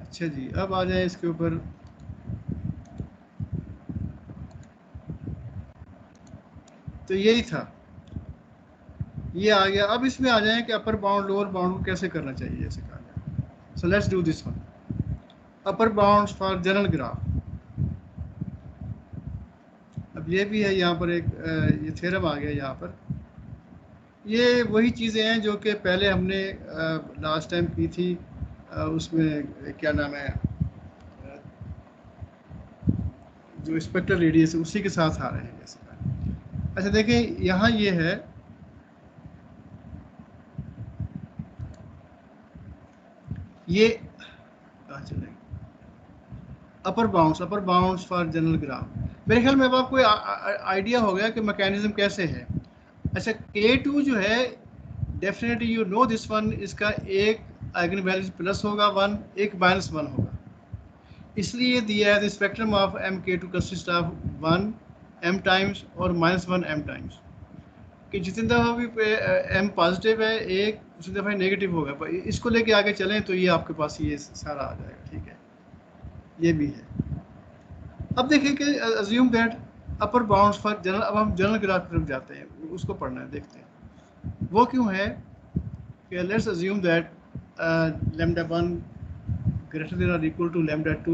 अच्छा जी, अब आ जाए इसके ऊपर। तो यही था, ये आ गया। अब इसमें आ जाए कि अपर बाउंड लोअर बाउंड को कैसे करना चाहिए, जैसे कहा गया। So let's do this one, upper bounds for general graph. अब ये भी है यहाँ पर एक ये थ्योरम आ गया यहाँ पर। ये वही चीज़ें हैं जो कि पहले हमने लास्ट टाइम की थी, उसमें क्या नाम है, जो स्पेक्ट्रल रेडियस है उसी के साथ आ रहे हैं जैसे। अच्छा देखें, यहाँ ये है, ये कहाँ चले, अपर बाउंड्स फॉर जनरल ग्राफ। मेरे ख्याल में अब आपको आइडिया हो गया कि मैकेनिज्म कैसे है। अच्छा, K2 जो है, definitely you know this one, इसका एक आइगन वैल्यू प्लस होगा 1, एक -1 होगा, इसलिए दिया है the spectrum of MK2 consist of 1 m times और -1 m टाइम्स, कि जितनी दफ़ा भी m पॉजिटिव है एक, उसी दफ़ा नेगेटिव होगा। पर इसको लेके आगे चलें तो ये आपके पास ये सारा आ जाएगा, ठीक है, ये भी है। अब देखिए कि assume that upper bounds for general, अब हम जनरल ग्राफ की तरफ जाते हैं, उसको पढ़ना है, देखते हैं वो क्यों है। कि let's assume that λ1 greater than or equal to λ2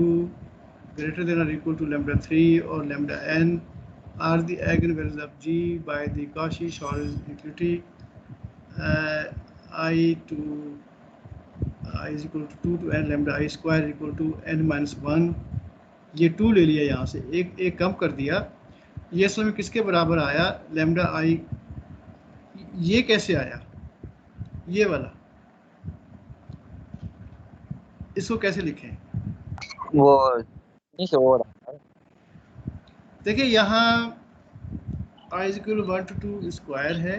greater than or equal to λ3 or λn are the eigenvalues of G by the Cauchy-Schwarz equality I is equal to 2 to n lambda I square equal to n minus 1। ये 2 ले लिया यहाँ से, एक कम कर दिया, ये असल में किसके बराबर आया? लैम्डा आई। ये कैसे आया? ये वाला, इसको कैसे लिखें? वो नहीं शो हो रहा। देखिए यहाँ i is equal to 1 to 2 square है,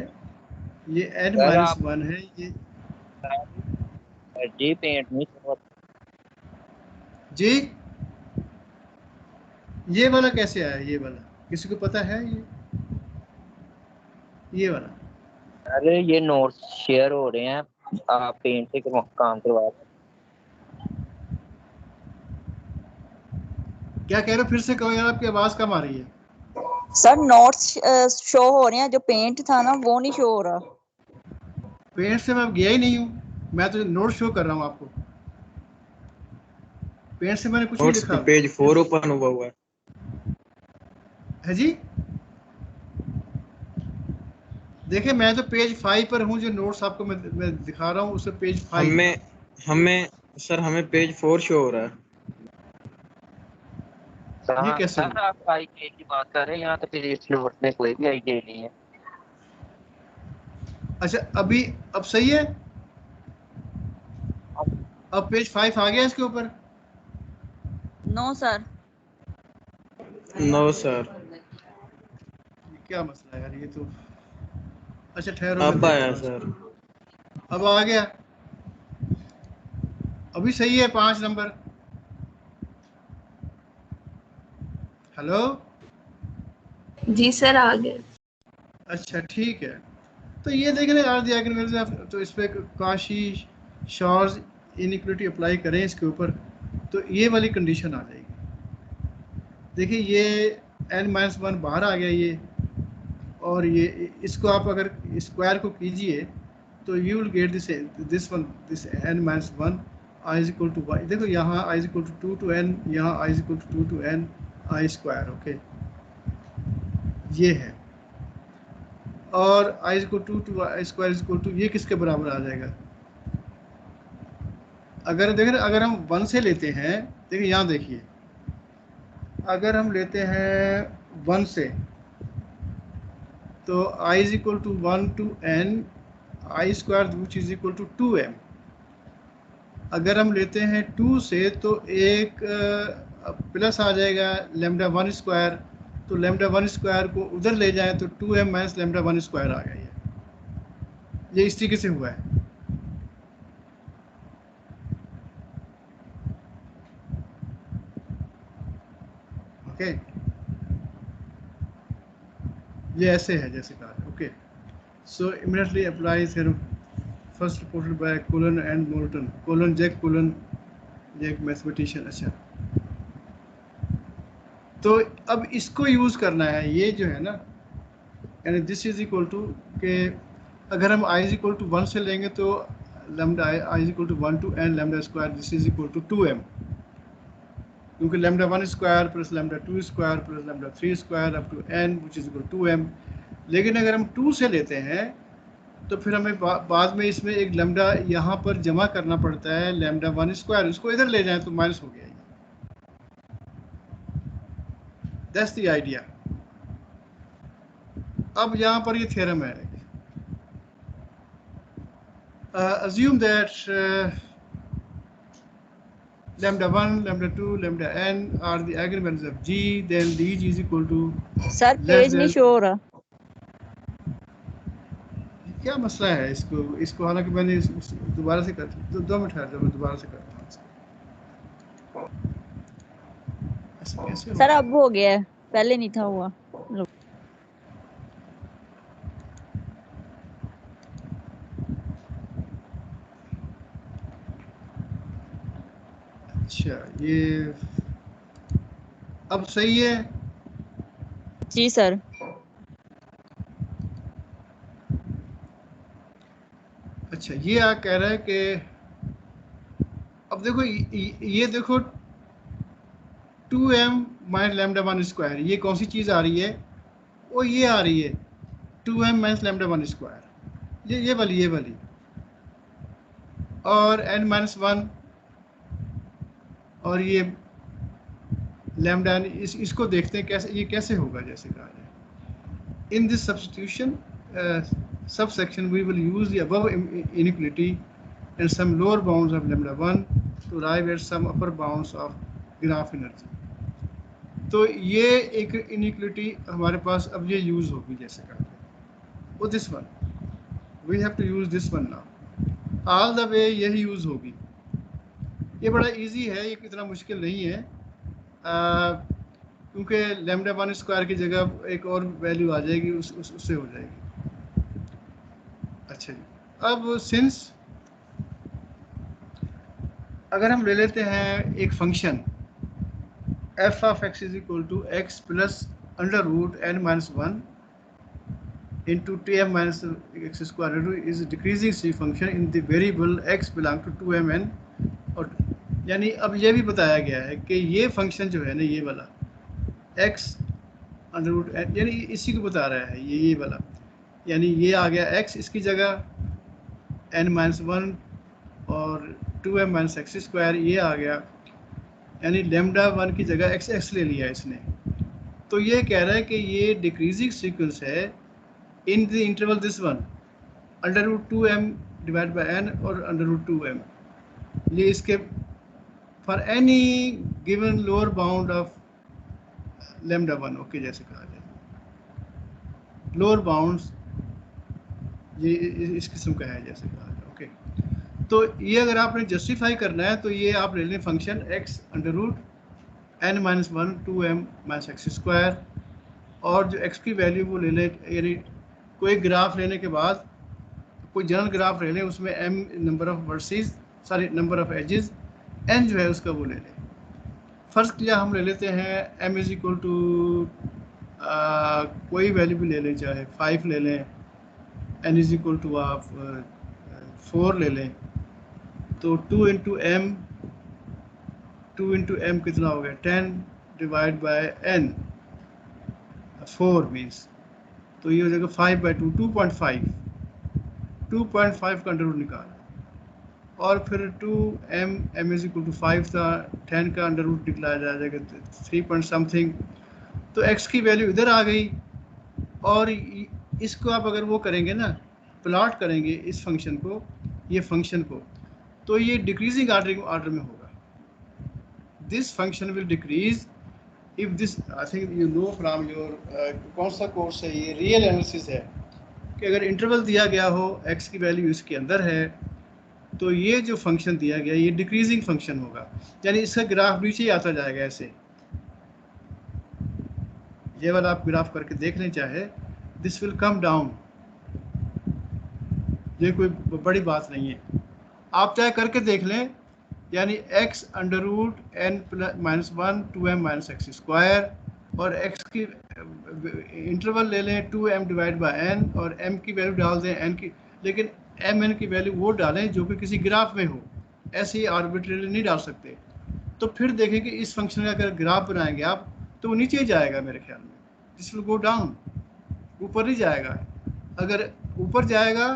ये n minus 1 है, ये जी पेंट नहीं शो जी। ये वाला कैसे आया? ये वाला किसी को पता है? ये वाला, अरे ये नोट्स शेयर हो रहे हैं, आप पेंट से काम करवा रहे हैं। क्या कह रहे हो? फिर से कहो यार, आपकी आवाज कम आ रही है। सर नोट्स शो हो रहे हैं, जो पेंट था ना वो नहीं शो हो रहा। पेंट से मैं गया ही नहीं हूँ, मैं तो नोट शो कर रहा हूँ आपको। पेंट से मैंने कुछ नहीं लिखा। पेज 4 ओपन हुआ है जी। देखिए मैं तो पेज 5 पर हूँ, जो नोट्स आपको मैं दिखा रहा हूँ उससे पेज 5। हमें पेज 4 शो हो रहा है। ये कैसे? सर आप आईके की बात कर रहे हैं, यहाँ तो फिर इस नोट में कोई भी आईके नहीं है। अच्छा अभी अब सही है? अब पेज 5 आ गया इसके ऊपर? No sir. No sir. क्या मसला है यार ये तो। अच्छा ठहरो, अब मैं आया देखता हूँ सर। इसको। अब आ गया, अभी सही है 5 नंबर। हेलो, जी सर आ गए। अच्छा ठीक है। तो ये देखें आर द आइगन, तो इस पे काशी शॉर्स इनइक्वालिटी अप्लाई करें इसके ऊपर, तो ये वाली कंडीशन आ जाएगी। देखिए ये n-1 बाहर आ गया ये, और ये इसको आप अगर स्क्वायर को कीजिए तो you will get this one, this n-1 i is equal to y। देखो यहाँ i is equal to 2 to n, यहाँ i is equal to 2 to n i square. Okay, ये है। और i is equal to i square is equal to, ये किसके बराबर आ जाएगा? अगर देखें, अगर हम 1 से लेते हैं, देखिए यहाँ देखिए, अगर हम लेते हैं 1 से तो i is equal to 1 to n i square which is equal to 2m। अगर हम लेते हैं 2 से तो एक प्लस आ जाएगा लैम्डा 1 स्क्वायर, तो लैम्डा 1 स्क्वायर को उधर ले जाएं तो 2m माइनस लैम्डा 1 स्क्वायर आ गया। ये इस तरीके से हुआ है। ओके, ये ऐसे है जैसे कहा। Okay, so immediately apply theorem first reported by Koolen and Moulton. Koolen Jack mathematician. अच्छा, तो अब इसको यूज़ करना है, ये जो है ना, यानी दिस इज इक्वल टू के अगर हम i इज इक्वल टू 1 से लेंगे तो lambda i is equal to 1 to n lambda square this is equal to 2m, क्योंकि lambda 1 square plus lambda 2 square plus lambda 3 square up to n which is equal to 2m। लेकिन अगर हम 2 से लेते हैं तो फिर हमें बाद में इसमें एक लैम्डा यहाँ पर जमा करना पड़ता है, लैम्डा 1 स्क्वायर, उसको इधर ले जाएं तो माइनस हो गया। That's the idea. अब यहाँ पर ये थ्योरम है, assume that lambda 1, lambda 2, lambda n are the eigenvalues of G, then dg is equal to sir less page नहीं than। शो हो रहा। क्या मसला है इसको हालांकि मैंने दोबारा से कर, 2 मिनट ठहर जाओ, मैं दोबारा से करता हूँ इसको। ऐसा कैसे सर होगा? अब हो गया है, पहले नहीं था हुआ। अच्छा, ये अब सही है। जी सर। अच्छा, ये आ कह रहा है कि अब देखो ये देखो 2m माइनस लैम्डा 1 स्क्वायर, ये कौन सी चीज़ आ रही है? वो ये आ रही है 2m माइनस लैम्डा 1 स्क्वायर, ये वाली और n-1 और ये लैम्डा। इसको देखते हैं कैसे, ये कैसे होगा। जैसे कहा जाए, in this substitution subsection we will use the above inequality and some lower bounds of lambda 1 to arrive at some upper bounds of graph energy। तो ये एक inequality हमारे पास अब ये यूज होगी, जैसे कहा जाए वो this one, we have to use this one now, all the way यही यूज होगी। ये बड़ा इजी है, ये इतना मुश्किल नहीं है, क्योंकि लैम्डा 1 स्क्वायर की जगह एक और वैल्यू आ जाएगी, उससे हो जाएगी। अच्छा जी, अब सिंस अगर हम ले लेते हैं एक function f of x is equal to x plus under root n-1 into 2m minus x square is decreasing C function in the variable x belong to 2mn। और यानी अब ये भी बताया गया है कि ये फंक्शन जो है ना, ये वाला x अंडर रूट n, यानी इसी को बता रहा है ये वाला, यानी ये आ गया x, इसकी जगह n-1 और 2m माइनस एक्स स्क्वायर ये आ गया, यानी लैम्डा 1 की जगह x ले लिया इसने। तो ये कह रहा है कि ये डिक्रीजिंग सीक्वेंस है in the interval this one under root 2m divide by n और अंडर रूट 2m। ये इसके for any given lower bound of lambda 1, okay, जैसे कहा जाए लोअर बाउंड्स ये इस किस्म का है जैसे कहा जाए, ओके। तो ये अगर आपने जस्टिफाई करना है तो ये आप ले लें function x under root n minus 1 2m minus x square, और जो x की वैल्यू वो ले लें, यानी कोई ग्राफ लेने के बाद कोई जनरल ग्राफ ले लें, उसमें m number of vertices sorry number of edges, n जो है उसका वो ले लें। फर्ज किया हम ले लेते हैं m इज इक्वल टू कोई वैल्यू भी ले लें, चाहे 5 ले लें, n इज इक्वल टू आप 4 ले लें, तो 2 इंटू एम कितना हो गया 10 डिवाइड बाय n 4 मीन्स, तो ये हो जाएगा 5/2 2.5 का अंडर रूट निकाला, और फिर 2m इज इक्वल टू 5 था, 10 का अंडर रूट निकला जाएगा 3 पॉइंट समथिंग, तो x की वैल्यू इधर आ गई। और इसको आप अगर वो करेंगे ना, प्लॉट करेंगे इस फंक्शन को, ये फंक्शन को, तो ये डिक्रीजिंग ऑर्डर में होगा। This function will decrease if this, I think you know from your कौन सा कोर्स है ये, रियल एनालिसिस है, कि अगर इंटरवल दिया गया हो x की वैल्यू इसके अंदर है, तो ये जो फंक्शन दिया गया ये डिक्रीजिंग फंक्शन होगा, यानी इसका ग्राफ नीचे ही आता जाएगा ऐसे। ये वाला आप ग्राफ करके देख लें चाहे, दिस विल कम डाउन, ये कोई बड़ी बात नहीं है, आप चाहे करके देख लें, यानी x under root n minus 1 2m minus x square, और x की इंटरवल ले लें 2m डिवाइड बाय n, और m की वैल्यू डाल दें n की, लेकिन mn की वैल्यू वो डालें जो कि किसी ग्राफ में हो, ऐसे ही आर्बिट्रेरली नहीं डाल सकते। तो फिर देखें कि इस फंक्शन का अगर ग्राफ बनाएंगे आप, तो वो नीचे ही जाएगा मेरे ख्याल में, दिस विल गो डाउन, ऊपर नहीं जाएगा। अगर ऊपर जाएगा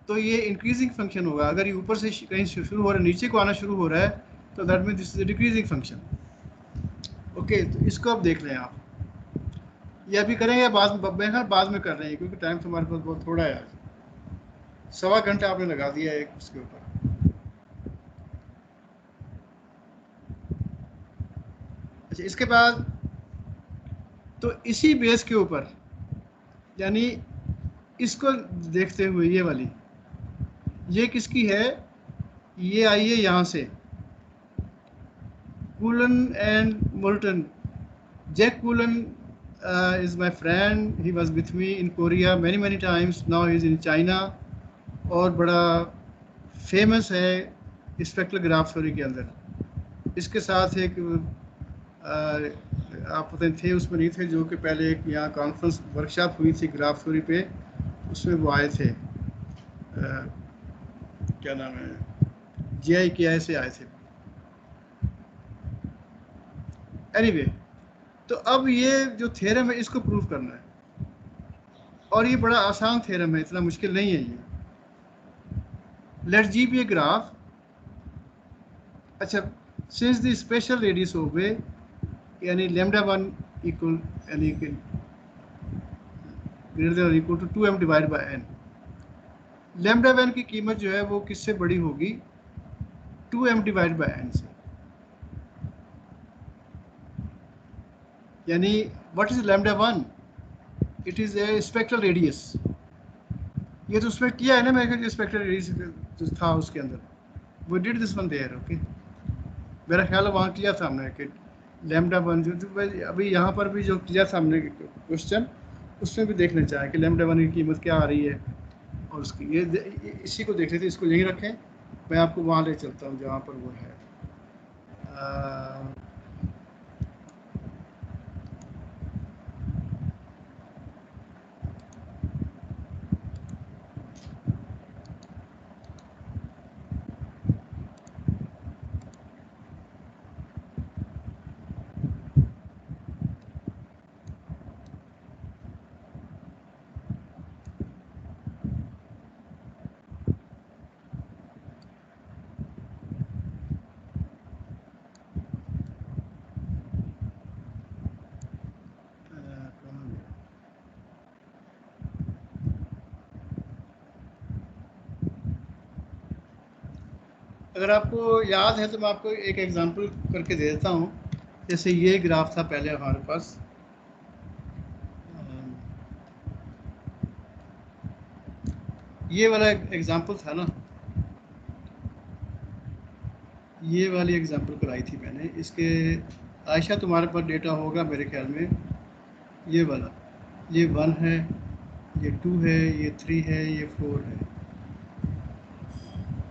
तो ये इंक्रीजिंग फंक्शन होगा, अगर ये ऊपर से कहीं शुरू हो रहा है नीचे को आना शुरू हो रहा है, तो that mean this is decreasing function, okay. तो इसको अब देख लें आप, ये अभी करेंगे बाद में कर रहे हैं, क्योंकि टाइम तो हमारे पास बहुत थोड़ा है आज, 1.25 घंटा आपने लगा दिया है उसके ऊपर। अच्छा, इसके बाद तो इसी बेस के ऊपर, यानी इसको देखते हुए ये वाली, ये किसकी है, ये आई है यहाँ से, Koolen and Moulton. Jack Koolen is my friend, he was with me in Korea many times, now he is in China, और बड़ा फेमस है स्पेक्ट्रल ग्राफ थ्योरी के अंदर। इसके साथ एक आप पता थे उसमें नहीं थे, जो कि पहले एक यहाँ कॉन्फ्रेंस वर्कशॉप हुई थी ग्राफ थ्योरी पे, उसमें वो आए थे, क्या नाम है, JIKI से आए थे। एनीवे, तो अब ये जो थ्योरम है इसको प्रूव करना है, और ये बड़ा आसान थ्योरम है, इतना मुश्किल नहीं है ये। Let's G be a graph. अच्छा, since the spectral radius of way, यानी लैम्डा 1 इक्वल यानी कि greater than equal to 2m divide by n, lambda 1 की कीमत जो है वो किससे बड़ी होगी, 2m डिवाइड बाय n से। यानी what is lambda 1, it is a spectral radius. ये तो उसमें किया है ना मैंने, स्पेक्ट्रल रेडियस जो था उसके अंदर, वो did this one there, okay. मेरा ख्याल है वहाँ किया था हमने कि लैम्डा 1 जो अभी यहाँ पर भी जो किया था हमने क्वेश्चन, उसमें भी देखना चाहे कि लैम्डा 1 की कीमत क्या आ रही है, और उसकी ये इसी को देख लेते, इसको यहीं रखें, मैं आपको वहाँ ले चलता हूँ जहाँ पर वो है। अगर आपको याद है तो मैं आपको एक एग्जांपल करके दे देता हूँ। जैसे ये ग्राफ था पहले हमारे पास, ये वाला एग्जांपल था ना, ये वाली एग्जांपल कराई थी मैंने। इसके आयशा तुम्हारे पास डेटा होगा मेरे ख्याल में, ये वाला, ये 1 है, ये 2 है, ये 3 है, ये 4 है।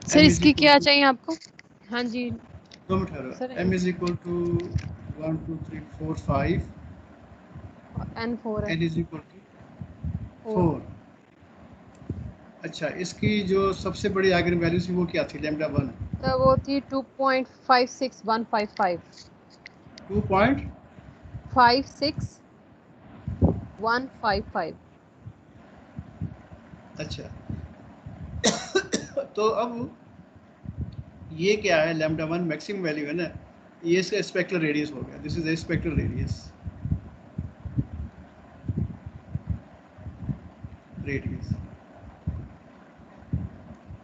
सर इसकी क्या चाहिए आपको? हाँ जी 2 मिनट ठहरो। Sir, m is equal to 1 2 3 4 5, N4 है, n इज इक्वल टू 4। अच्छा, इसकी जो सबसे बड़ी आइगन वैल्यू थी वो क्या थी? लैम्डा 1 तो वो थी 2.56155 2.56155। अच्छा तो अब ये क्या है? लैम्डा 1 मैक्सिमम वैल्यू है ना, ये इसका स्पेक्ट्रल रेडियस हो गया। This is the spectral radius,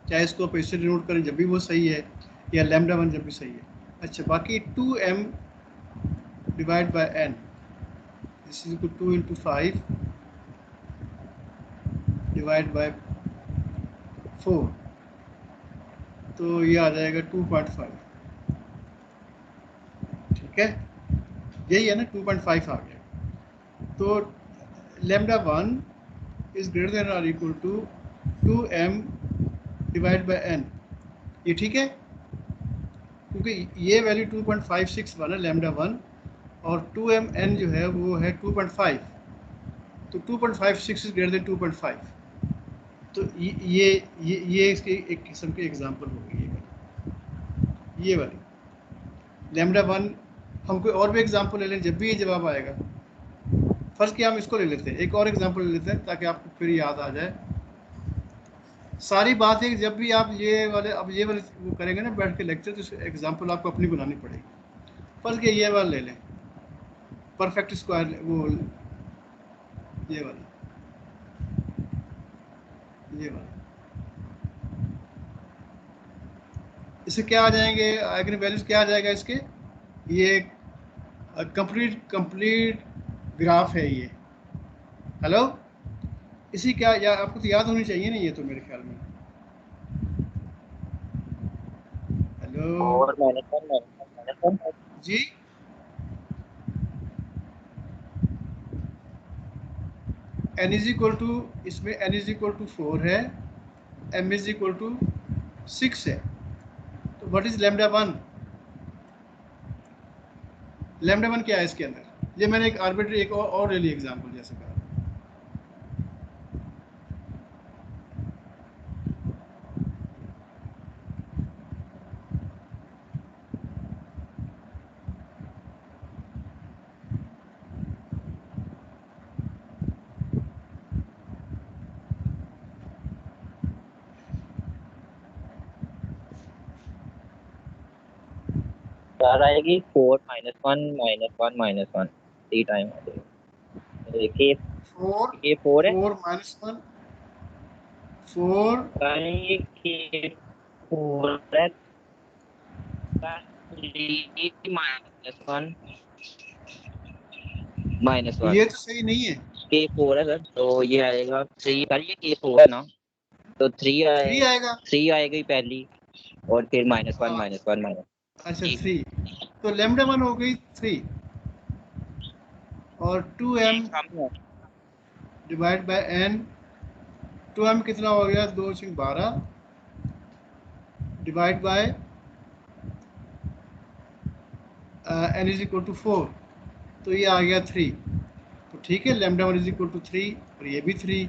चाहे इसको आप इससे डिनोट करें जब भी वो सही है, या लैम्डा 1 जब भी सही है। अच्छा, बाकी 2m divide by n, this is equal 2 into 5 divide by 4, तो ये आ जाएगा 2.5। ठीक है, यही है ना, 2.5 आ गया। तो लैम्डा 1 इज ग्रेटर देन और equal to 2m divide by n। ये ठीक है, क्योंकि ये वैल्यू 2.56 वाला लैम्डा 1 और 2mn जो है वो है 2.5, तो 2.56 इज ग्रेटर देन 2.5। तो ये इसकी एक किस्म की एग्जांपल हो गई। ये वाली लैम्डा 1, हम कोई और भी एग्जांपल ले लें जब भी ये जवाब आएगा। फर्स्ट कि हम इसको ले लेते हैं, एक और एग्जांपल ले लेते हैं ताकि आपको फिर याद आ जाए। सारी बात है कि जब भी आप ये वाले वो करेंगे ना बैठ के लेक्चर, तो एग्जांपल आपको अपनी बनानी पड़ेगी। फर्स्ट कि ये वाला ले लें, परफेक्ट स्क्वायर, वो ये वाला इससे क्या आ जाएंगे आइगन वैल्यूज? क्या आ जाएगा इसके? ये कंप्लीट ग्राफ है ये। हेलो, इसी क्या या आपको तो याद होनी चाहिए ना ये, तो मेरे ख्याल में। हेलो और -1 जी, n इज इक्वल टू, इसमें n इज इक्वल टू 4 है, m इज इक्वल टू 6 है। तो व्हाट इज लैम्डा 1? लैम्डा 1 क्या है इसके अंदर? ये मैंने एक आर्बिट्री एक और ले ली एग्जांपल जैसे कहा। आएगी 4 -1 -1 -1 3 टाइम आ जाएगी। के 4 के 4 है 4 -1 4 ये के 4 है -1 ये तो सही नहीं है। के 4 है सर, तो ये आएगा 3 सर, ये के 4 है ना, तो 3 आएगा। 3 आएगी पहली, और फिर -1 हाँ, -1 अच्छा 3, तो लैम्डा 1 हो गई 3, और 2m divide by n, 2m कितना हो गया? 2 6 12 divide by n is equal to 4, तो ये आ गया 3। तो ठीक है, लैम्डा 1 इज इक्वल टू 3 और ये भी 3,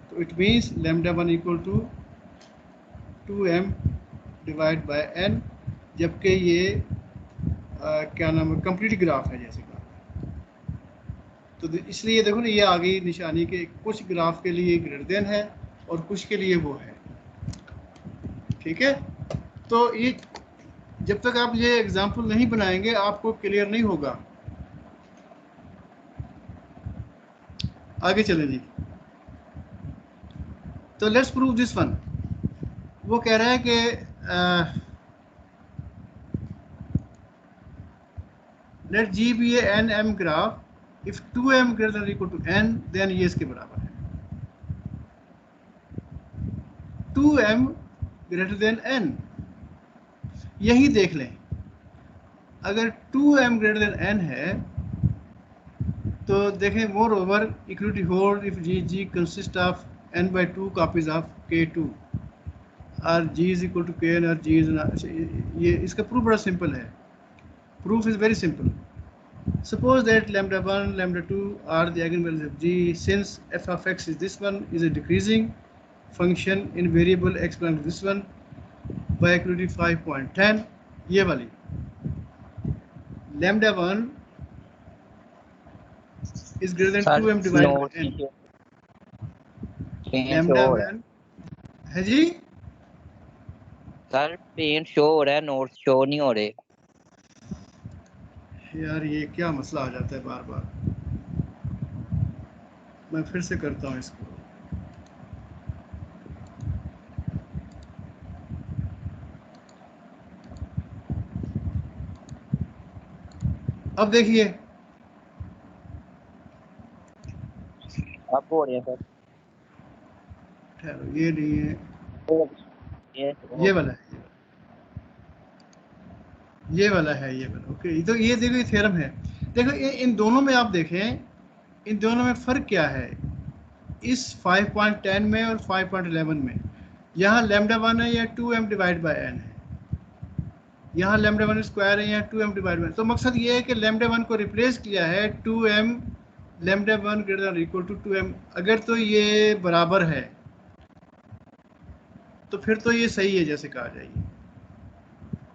तो it means lambda 1 equal to 2m divide by n, जबकि ये क्या नाम है, कंप्लीट ग्राफ है जैसे कहा। तो इसलिए देखो ना, ये आ गई निशानी के कुछ ग्राफ के लिए ग्रेटर देन है और कुछ के लिए वो है। ठीक है, तो ये जब तक आप ये एग्जाम्पल नहीं बनाएंगे आपको क्लियर नहीं होगा। आगे चलें जी। तो लेट्स प्रूव दिस वन। वो कह रहा है कि late G be a n-m graph. If 2m greater than or equal to n, then ये इसके बराबर है 2m greater than n. यही देख लें, अगर 2m greater than n है तो देखें, more over equality hold if G consists of n by 2 copies of K2 और G is equal to Kn और G is not, ये इसका प्रूफ बड़ा सिंपल है. Proof is very simple. Suppose that lambda 1, lambda 2 are the eigenvalues of G. Since f of x is this one, is a decreasing function in variable x belongs to this one by equality 5.10. ये वाली lambda 1 is greater than 2m divided by n. lambda 1 है जी sir paint show हो रहा है, notes show नहीं हो रहे. यार ये क्या मसला आ जाता है बार बार. मैं फिर से करता हूँ इसको. अब देखिए, अब हो रहे हैं सर. ठहरो, ये नहीं है, ये वाला है, ये वाला है, ये वाला. ओके, तो ये देखो, ये थ्योरम है. देखो इन दोनों में आप देखें, इन दोनों में फ़र्क क्या है इस 5.10 में और 5.11 में. यहाँ लैम्डा 1 है या 2m डिवाइड बाय n है, यहाँ लैम्डा 1 स्क्वायर है या 2m डिवाइड बाय. तो मकसद ये है कि लैम्डा 1 को रिप्लेस किया है 2m, lambda 1 greater than equal to 2m. अगर तो ये बराबर है तो फिर तो ये सही है जैसे कहा जाएगी.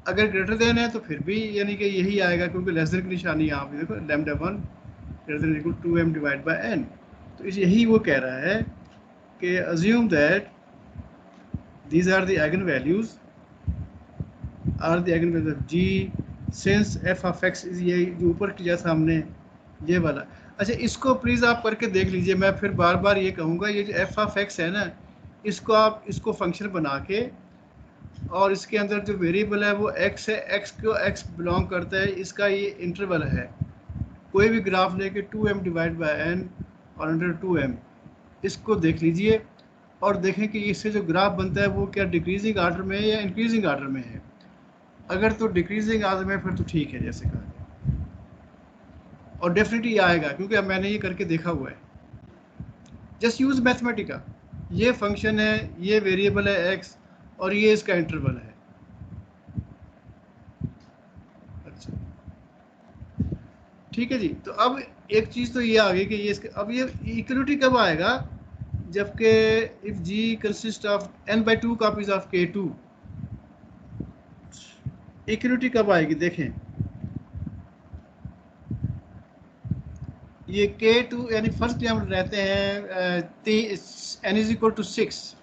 अगर ग्रेटर देन है तो फिर भी यानी कि यही आएगा, क्योंकि लेस देन की निशानी यहाँ पे देखो, lambda 1 greater than equal to 2m divide by n. तो इस यही वो कह रहा है कि assume that these are the eigen values of G since f of x is, ये जो ऊपर किया था हमने ये वाला. अच्छा, इसको प्लीज़ आप करके देख लीजिए. मैं फिर बार बार ये कहूँगा, ये जो f ऑफ x है ना, इसको आप इसको फंक्शन बना के और इसके अंदर जो वेरिएबल है वो x है, x को x बिलोंग करता है, इसका ये इंटरवल है. कोई भी ग्राफ लेके 2m डिवाइड बाय n और अंडर 2m, इसको देख लीजिए और देखें कि इससे जो ग्राफ बनता है वो क्या डिक्रीजिंग आर्डर में है या इंक्रीजिंग आर्डर में है. अगर तो डिक्रीजिंग आर्डर में फिर तो ठीक है जैसे कहा, और डेफिनेटली आएगा क्योंकि अब मैंने ये करके देखा हुआ है. Just use Mathematica. ये फंक्शन है, ये वेरिएबल है x और ये इसका इंटरवल है. अच्छा ठीक है जी. तो अब एक चीज़ तो ये आ गई कि ये इसके, अब ये इक्वलिटी कब आएगा, जबकि if G consist of n by 2 copies of K2. Equality कब आएगी देखें, ये K2 यानी फर्स्ट हम रहते हैं n is equal to 6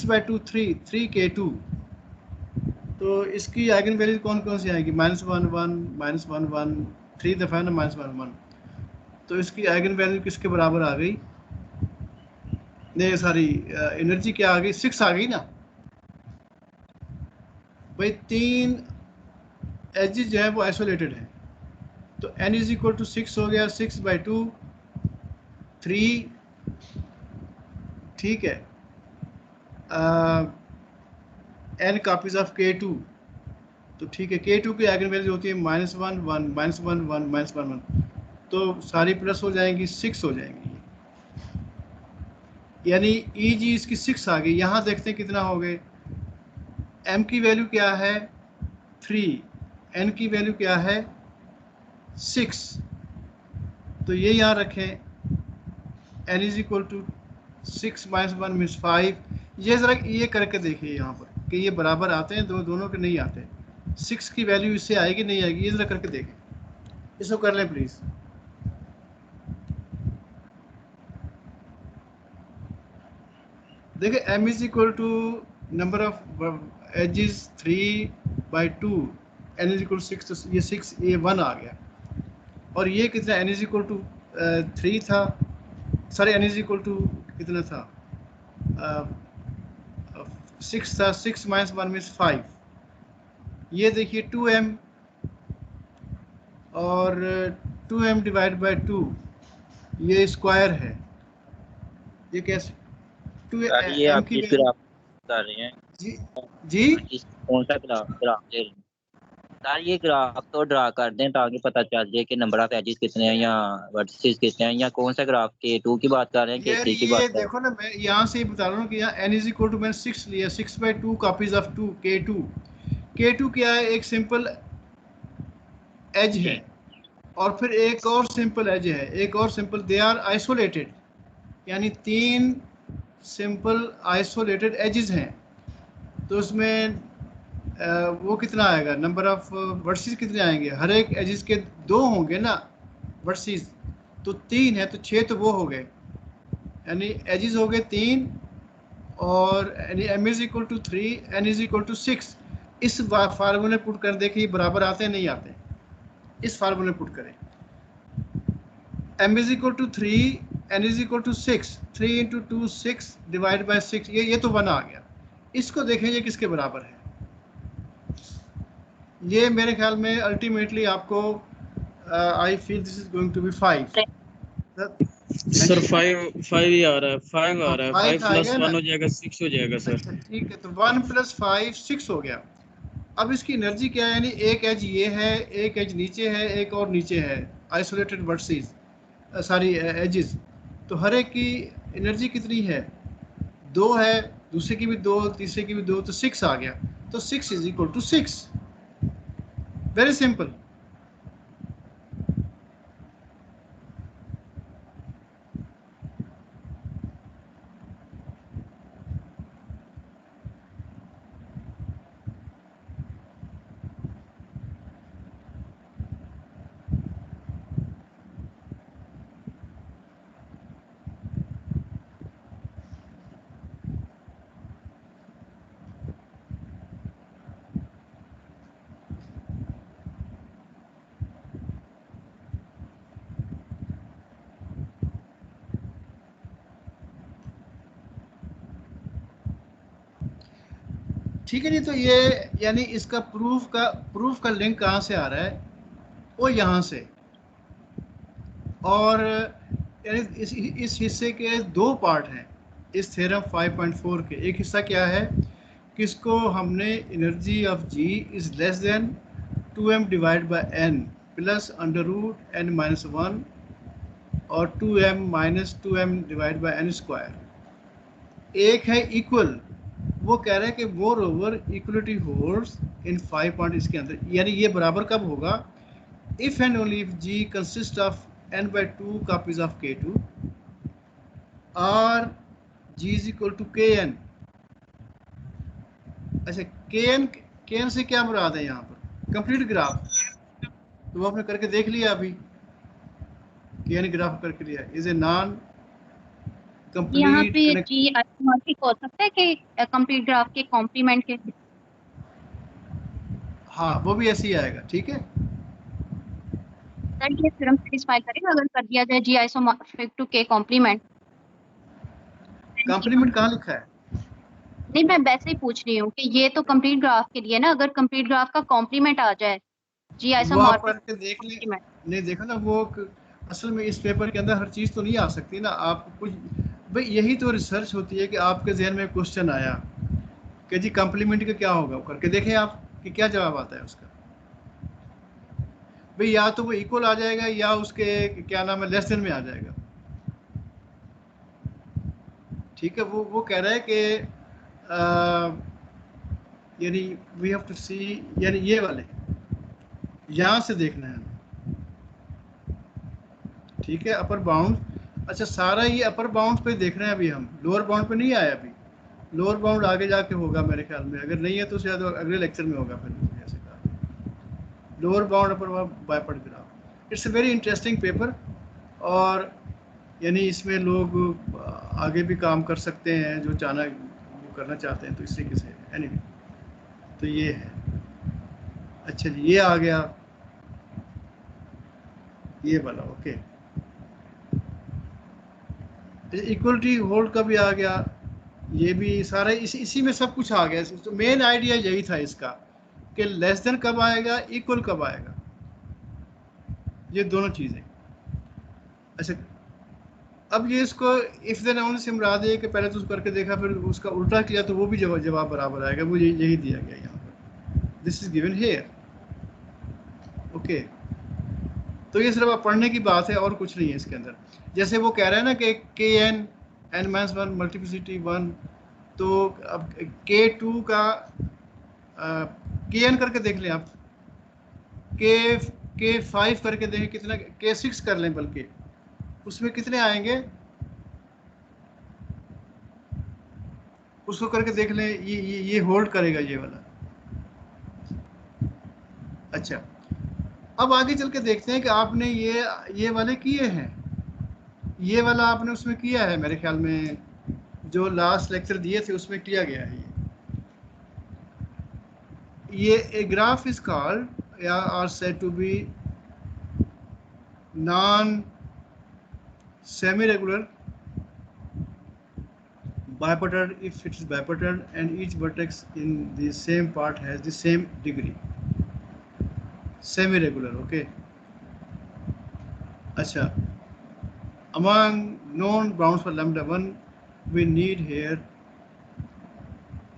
by 2 3 K2. तो इसकी आइगन वैल्यू कौन कौन सी आएगी, -1 1 -1 1, 3 दफ़ा ना -1 1. तो इसकी आइगन वैल्यू किसके बराबर आ गई, नहीं सॉरी, एनर्जी क्या आ गई, 6 आ गई ना भाई. 3 एजेस जो है वो आइसोलेटेड है, तो n इज इक्वल टू 6 हो गया, 6 by 2 3. ठीक है, n कॉपीज ऑफ K2. तो ठीक है, K2 की आइगन वैल्यू होती है -1 1 -1 1 -1 1. तो सारी प्लस हो जाएंगी, 6 हो जाएंगी, यानी EG इसकी 6 आ गई. यहाँ देखते हैं कितना हो गए, m की वैल्यू क्या है 3, n की वैल्यू क्या है 6. तो ये यहाँ रखें, n is equal to 6 -1 means 5. ये ज़रा ये करके देखिए यहाँ पर कि ये बराबर आते हैं, दोनों के नहीं आते. 6 की वैल्यू इससे आएगी नहीं आएगी, ये ज़रा करके देखें. इसको कर लें प्लीज़. देखिए m is equal to number of edges 3 by 2, n is equal 6, तो ये 6 ये 1 आ गया. और ये कितना, n इज इक्वल टू 3 था, sorry n is equal to कितना था 6 था, 6 -1 मीन्स 5. ये देखिए 2m और 2m डिवाइड बाय 2 ये स्क्वायर है। ये कैसे सर ये m आप की किस ग्राफ कर रहे हैं? जी जी किस कौन सा ग्राफ ग्राफ ले रहे हैं? सर ये ग्राफ तो ड्रा कर दें ताकि पता चल जाए कि नंबर ऑफ एजेस कितने हैं या वर्टिसेस कितने हैं, या कौन सा ग्राफ K2 की बात कर रहे हैं यार K3 की ये बात कर रहे हैं? देखो ना, मैं यहाँ से ही बता रहा हूँ कि यहाँ n इज इक्वल टू, मैंने 6 लिया, 6/2 कॉपीज ऑफ 2 K2 क्या है, एक सिंपल एज है और फिर एक और सिंपल एज है, एक और सिंपल, दे आर आइसोलेटेड, यानी 3 सिंपल आइसोलेटेड एजेस हैं। तो उसमें वो कितना आएगा, नंबर ऑफ वर्सेस कितने आएंगे, हर एक एजेस के 2 होंगे ना वर्सेस, तो 3 है तो 6 तो वो हो गए, यानी एजेस हो गए 3 और यानी m is equal to 3 n is equal to 6। इस फार्मूले पुट कर देखें ये बराबर आते हैं नहीं आते, इस फार्मूले पुट करें, m is equal to 3 n is equal to 6, 3 into 2 6 divide by 6, ये तो 1 आ गया। इसको देखें ये किसके बराबर है, ये मेरे ख्याल में अल्टीमेटली आपको I feel this is going to be 5। Sir 5 ही आ रहा है, 5 आ रहा है, 5 प्लस 1 हो जाएगा 6 हो जाएगा सर। ठीक है, तो 1 + 5 6 हो गया। अब इसकी एनर्जी क्या है, यानी एक एज ये है, एक एज नीचे है, एक और नीचे है, आइसोलेटेड वर्सेस सारी एजेस, तो हर एक की एनर्जी कितनी है, 2 है, दूसरे की भी 2, तीसरे की भी 2, तो 6 आ गया। तो 6 is equal to 6, very simple. ठीक है जी, तो ये यानी इसका प्रूफ का लिंक कहाँ से आ रहा है, वो यहाँ से, और यानी इस हिस्से के 2 पार्ट हैं इस थ्योरम 5.4 के। एक हिस्सा क्या है कि इसको हमने energy of G is less than 2m divide by n plus √n-1 और 2m minus 2m divide by n square. एक है इक्वल, वो कह रहा है कि moreover equality holds in 5 point इसके अंदर, यानी ये बराबर कब होगा, if and only if G consist of n/2 copies of K2 और G is equal to Kn। अच्छा, Kn से क्या मुराद है यहाँ पर, कंप्लीट ग्राफ, तो वो आपने करके देख लिया अभी, Kn ग्राफ करके लिया, इज ए नॉन यहाँ पे कंप्लीट। जी आइसोमॉर्फिक हो सकता है कि कंप्लीट ग्राफ के कॉम्प्लीमेंट के, हाँ वो भी ऐसे ही आएगा, ठीक है। सर ये थ्योरम सेटिस्फाई करेगा अगर कर दिया जाए जी आइसोमॉर्फिक टू के कॉम्प्लीमेंट। कॉम्प्लीमेंट कहाँ लिखा है, नहीं मैं वैसे ही पूछ रही हूँ कि ये तो कंप्लीट ग्राफ के लिए ना, अगर कंप्लीट ग्राफ का कॉम्प्लीमेंट आ जाए जी वो आप आइसोमॉर्फिक करके देख लें। नहीं देखो ना, वो असल में इस पेपर के अंदर हर चीज़ तो नहीं आ सकती ना, आप कुछ, भाई यही तो रिसर्च होती है कि आपके जहन में क्वेश्चन आया कि जी कॉम्प्लीमेंट का क्या होगा, करके देखें आप कि क्या जवाब आता है उसका। भाई या तो वो इक्वल आ जाएगा या उसके क्या नाम है लेस देन में आ जाएगा, ठीक है। वो कह रहा है कि यानी वी हैव टू सी, यानी ये वाले यहाँ से देखना है, ठीक है, अपर बाउंड। अच्छा सारा ये अपर बाउंड पे देख रहे हैं अभी हम, लोअर बाउंड पे नहीं आया अभी, लोअर बाउंड आगे जाके होगा मेरे ख्याल में, अगर नहीं है तो शायद अगले लेक्चर में होगा। फिर ऐसे कहा lower bound upper bipartite graph, it's a very interesting paper, और यानी इसमें लोग आगे भी काम कर सकते हैं जो वो करना चाहते हैं, तो इस तरीके से एनीवे तो ये है। अच्छा जी, ये आ गया ये वाला, ओके। इक्वलिटी होल्ड का भी आ गया, ये भी सारा इसी में सब कुछ आ गया। तो मेन आइडिया यही था इसका कि लेस देन कब आएगा, इक्वल कब आएगा। ये दोनों चीज़ें। अच्छा, अब ये इसको इफ देन ओनली से मुराद है कि पहले तो उसको करके देखा फिर उसका उल्टा किया तो वो भी जवाब बराबर आएगा, वो यही दिया गया यहाँ पर, this is given here. Okay, तो ये सिर्फ पढ़ने की बात है और कुछ नहीं है इसके अंदर। जैसे वो कह रहा है ना कि K n n minus one multiplicity 1, तो अब K2 का Kn करके देख लें आप, K5 करके देखें कितना, K6 कर लें बल्कि, उसमें कितने आएंगे उसको करके देख लें, ये होल्ड करेगा ये वाला। अच्छा, अब आगे चल के देखते हैं कि आपने ये वाले किए हैं, ये वाला आपने उसमें किया है, मेरे ख्याल में जो लास्ट लेक्चर दिए थे उसमें किया गया है ये ए ग्राफ इज कॉल्ड या are said to be non semi regular bipartite if it is bipartite and each vertex in the same part has the same degree, semi regular. Okay, अच्छा, among known bounds for lambda 1 we need here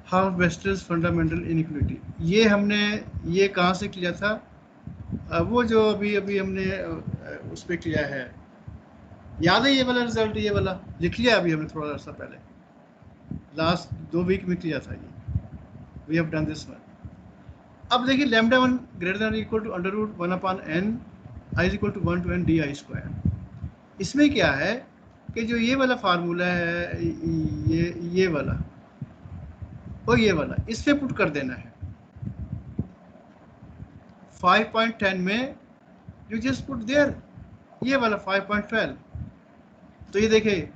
Hofstede's fundamental inequality। ये हमने ये कहाँ से किया था, वो जो अभी हमने उस पर किया है, याद है ये वाला रिजल्ट, ये वाला लिख लिया अभी हमने थोड़ा सा पहले, लास्ट 2 वीक में किया था ये, we have done this one. अब देखिए lambda 1 greater than equal to under root 1 upon n i is equal to 1 to n di square. इसमें क्या है कि जो ये वाला फार्मूला है, ये वाला और ये वाला, इस पे पुट कर देना है 5.10 में, यू जस्ट पुट देयर ये वाला 5.12। तो ये देखिए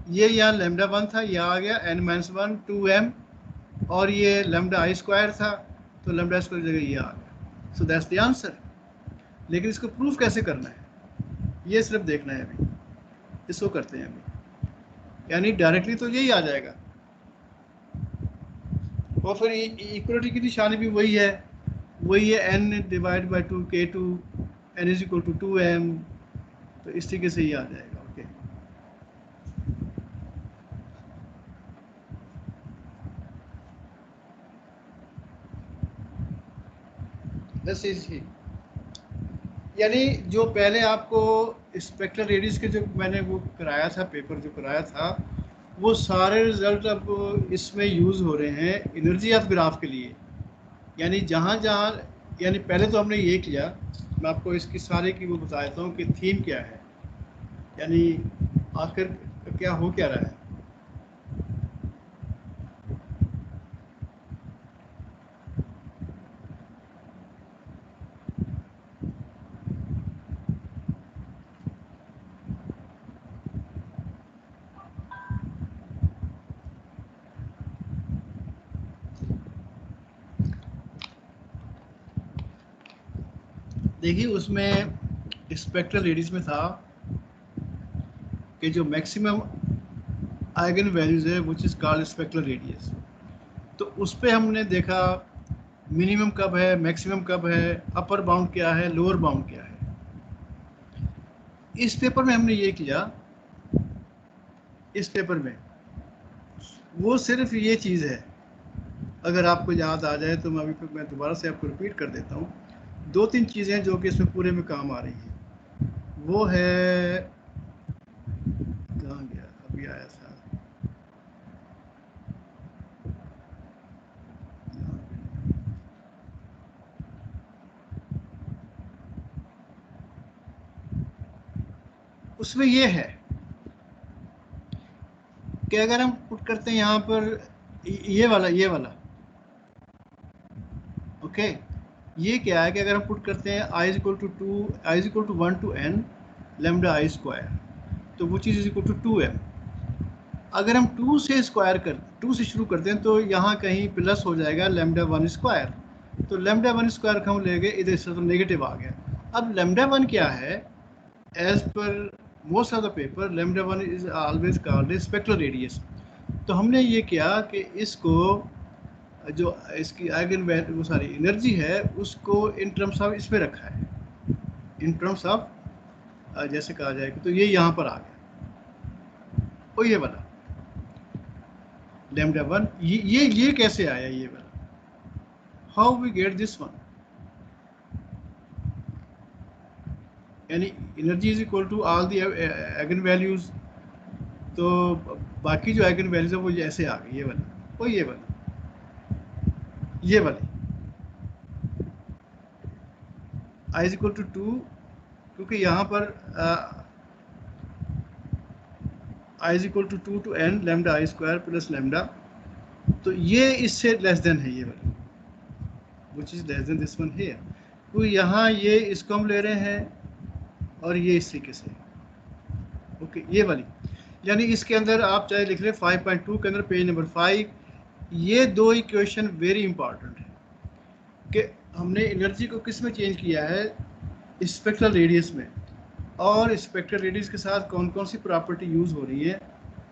ये यहाँ लैम्डा 1 था, यह आ गया n-1 2m, और ये लैम्डा i स्क्वायर था तो लैम्डा स्क्वायर जगह ये आ गया। So that's the answer. लेकिन इसको प्रूफ कैसे करना है ये सिर्फ देखना है, अभी इसको करते हैं अभी, यानी डायरेक्टली तो यही आ जाएगा, और फिर इक्वलिटी की निशानी भी वही है n divide by 2 K2 n is equal to 2m, तो इस तरीके से ही आ जाएगा। ओके, बस इसी, यानी जो पहले आपको स्पेक्ट्रल रेडियस के जो मैंने वो कराया था, पेपर जो कराया था, वो सारे रिजल्ट अब इसमें यूज़ हो रहे हैं एनर्जी ऑफ ग्राफ के लिए। यानी जहाँ यानी पहले तो हमने ये किया, मैं आपको इसकी सारे की वो बता देता हूँ कि थीम क्या है, यानी आखिर क्या हो क्या रहा है। देखिए उसमें स्पेक्ट्रल रेडियस में था कि जो मैक्सिमम आइगन वैल्यूज है which is called spectral radius, तो उस पर हमने देखा मिनिमम कब है, मैक्सिमम कब है, अपर बाउंड क्या है, लोअर बाउंड क्या है। इस पेपर में हमने ये किया, इस पेपर में वो सिर्फ ये चीज़ है, अगर आपको याद आ जाए तो मैं दोबारा से आपको रिपीट कर देता हूँ। 2-3 चीज़ें जो कि इसमें पूरे में काम आ रही हैं, वो है, कहाँ गया, अभी आया था, उसमें ये है कि अगर हम पुट करते हैं यहाँ पर ये वाला ओके, ये क्या है कि अगर हम पुट करते हैं i is equal to 1 to n lambda i square, तो वो चीज़ इज इक्वल टू 2m। अगर हम 2 से शुरू करते हैं तो यहाँ कहीं प्लस हो जाएगा लैम्डा 1 स्क्वायर, तो लैम्डा 1 स्क्वायर हम ले गए इधर से, तो नेगेटिव आ गया। अब लैम्डा 1 क्या है, as per most of the paper lambda 1 is always called a spectral radius. तो हमने ये किया कि इसको जो इसकी आइगन वैल्यू, वो सारी एनर्जी है, उसको इन टर्म्स ऑफ इसमें रखा है, इन टर्म्स ऑफ जैसे कहा जाए तो ये यहाँ पर आ गया, और ये वाला लैम्डा 1 ये कैसे आया ये वाला, how we get this one, यानी energy is equal to all the eigen values, तो बाकी जो एगन वैल्यूज है वो ऐसे आ गई, ये वाला, वो ये वाला, ये वाली i इज इक्वल टू 2, क्योंकि यहाँ पर i is equal to 2 to n lambda i square plus lambda, तो ये इससे लेस देन है ये वाली, which is less than this one here, तो यहाँ ये इसको हम ले रहे हैं और ये इस तरीके से, ओके ये वाली, यानी इसके अंदर आप चाहे लिख रहे 5.2 के अंदर पेज नंबर 5, ये दो इक्वेशन वेरी इंपॉर्टेंट है कि हमने एनर्जी को किस में चेंज किया है, स्पेक्ट्रल रेडियस में, और स्पेक्ट्रल रेडियस के साथ कौन कौन सी प्रॉपर्टी यूज़ हो रही है,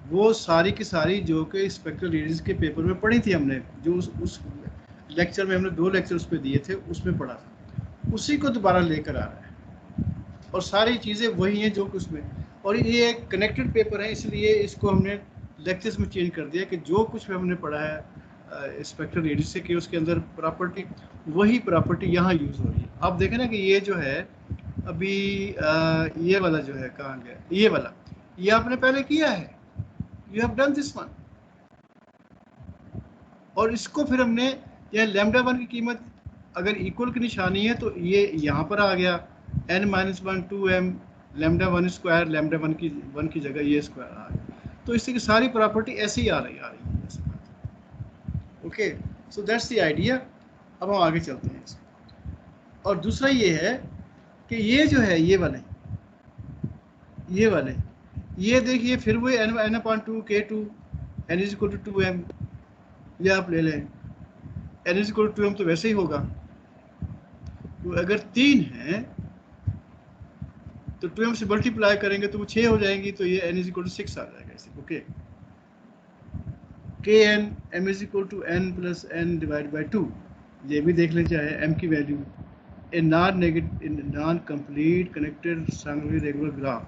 वो सारी की सारी जो कि स्पेक्ट्रल रेडियस के पेपर में पढ़ी थी हमने, जो उस लेक्चर में हमने 2 लेक्चर उस पर दिए थे, उसमें पढ़ा था, उसी को दोबारा लेकर आ रहा है, और सारी चीज़ें वही हैं जो कि उसमें, और ये एक कनेक्टेड पेपर है, इसलिए इसको हमने लेक्चर्स में चेंज कर दिया कि जो कुछ भी हमने पढ़ा है स्पेक्ट्रल रेडियस से कि उसके अंदर प्रॉपर्टी, वही प्रॉपर्टी यहाँ यूज़ हो रही है। आप देखें ना कि ये जो है अभी ये वाला जो है कहाँ गया, ये वाला, ये आपने पहले किया है, you have done this one, और इसको फिर हमने यह लैम्डा 1 की कीमत अगर इक्वल की निशानी है तो ये यहाँ पर आ गया n-1 2m lambda 1 square, lambda 1 की जगह ये स्क्वायर आ गया, तो इससे की सारी प्रॉपर्टी ऐसे ही आ रही है okay, so that's the idea. अब हम आगे चलते हैं इसको, और दूसरा ये है कि ये जो है ये वाले ये देखिए फिर वही n/2 k2 n is equal to 2m, ये आप ले लें, n is equal to 2m तो वैसे ही होगा, तो अगर 3 है तो 2m से मल्टीप्लाई करेंगे तो वो 6 हो जाएंगी, तो ये n इज इक्वल टू 6 आ जाएगा ऐसे, okay, kn m is equal to n plus n divide by 2, ये भी देख लें चाहे m की value, a non complete connected triangular regular graph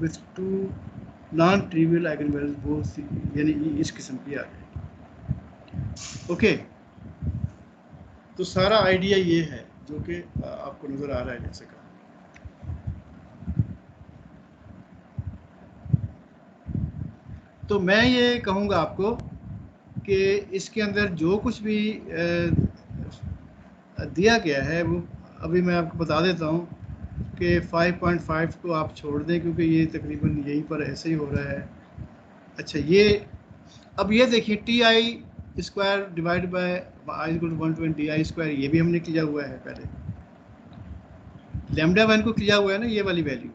with 2 non trivial eigen values both, यानी इस किस्म की आ गई, ओके, तो सारा आइडिया ये है जो कि आपको नजर आ रहा है जैसे कहा। तो मैं ये कहूँगा आपको कि इसके अंदर जो कुछ भी दिया गया है वो अभी मैं आपको बता देता हूँ कि 5.5 को आप छोड़ दें, क्योंकि ये तकरीबन यहीं पर ऐसे ही हो रहा है। अच्छा, ये अब ये देखिए ti square divide by i equal to 120 i square, ये भी हमने किया हुआ है पहले, लैम्डा 1 को किया हुआ है ना, ये वाली वैल्यू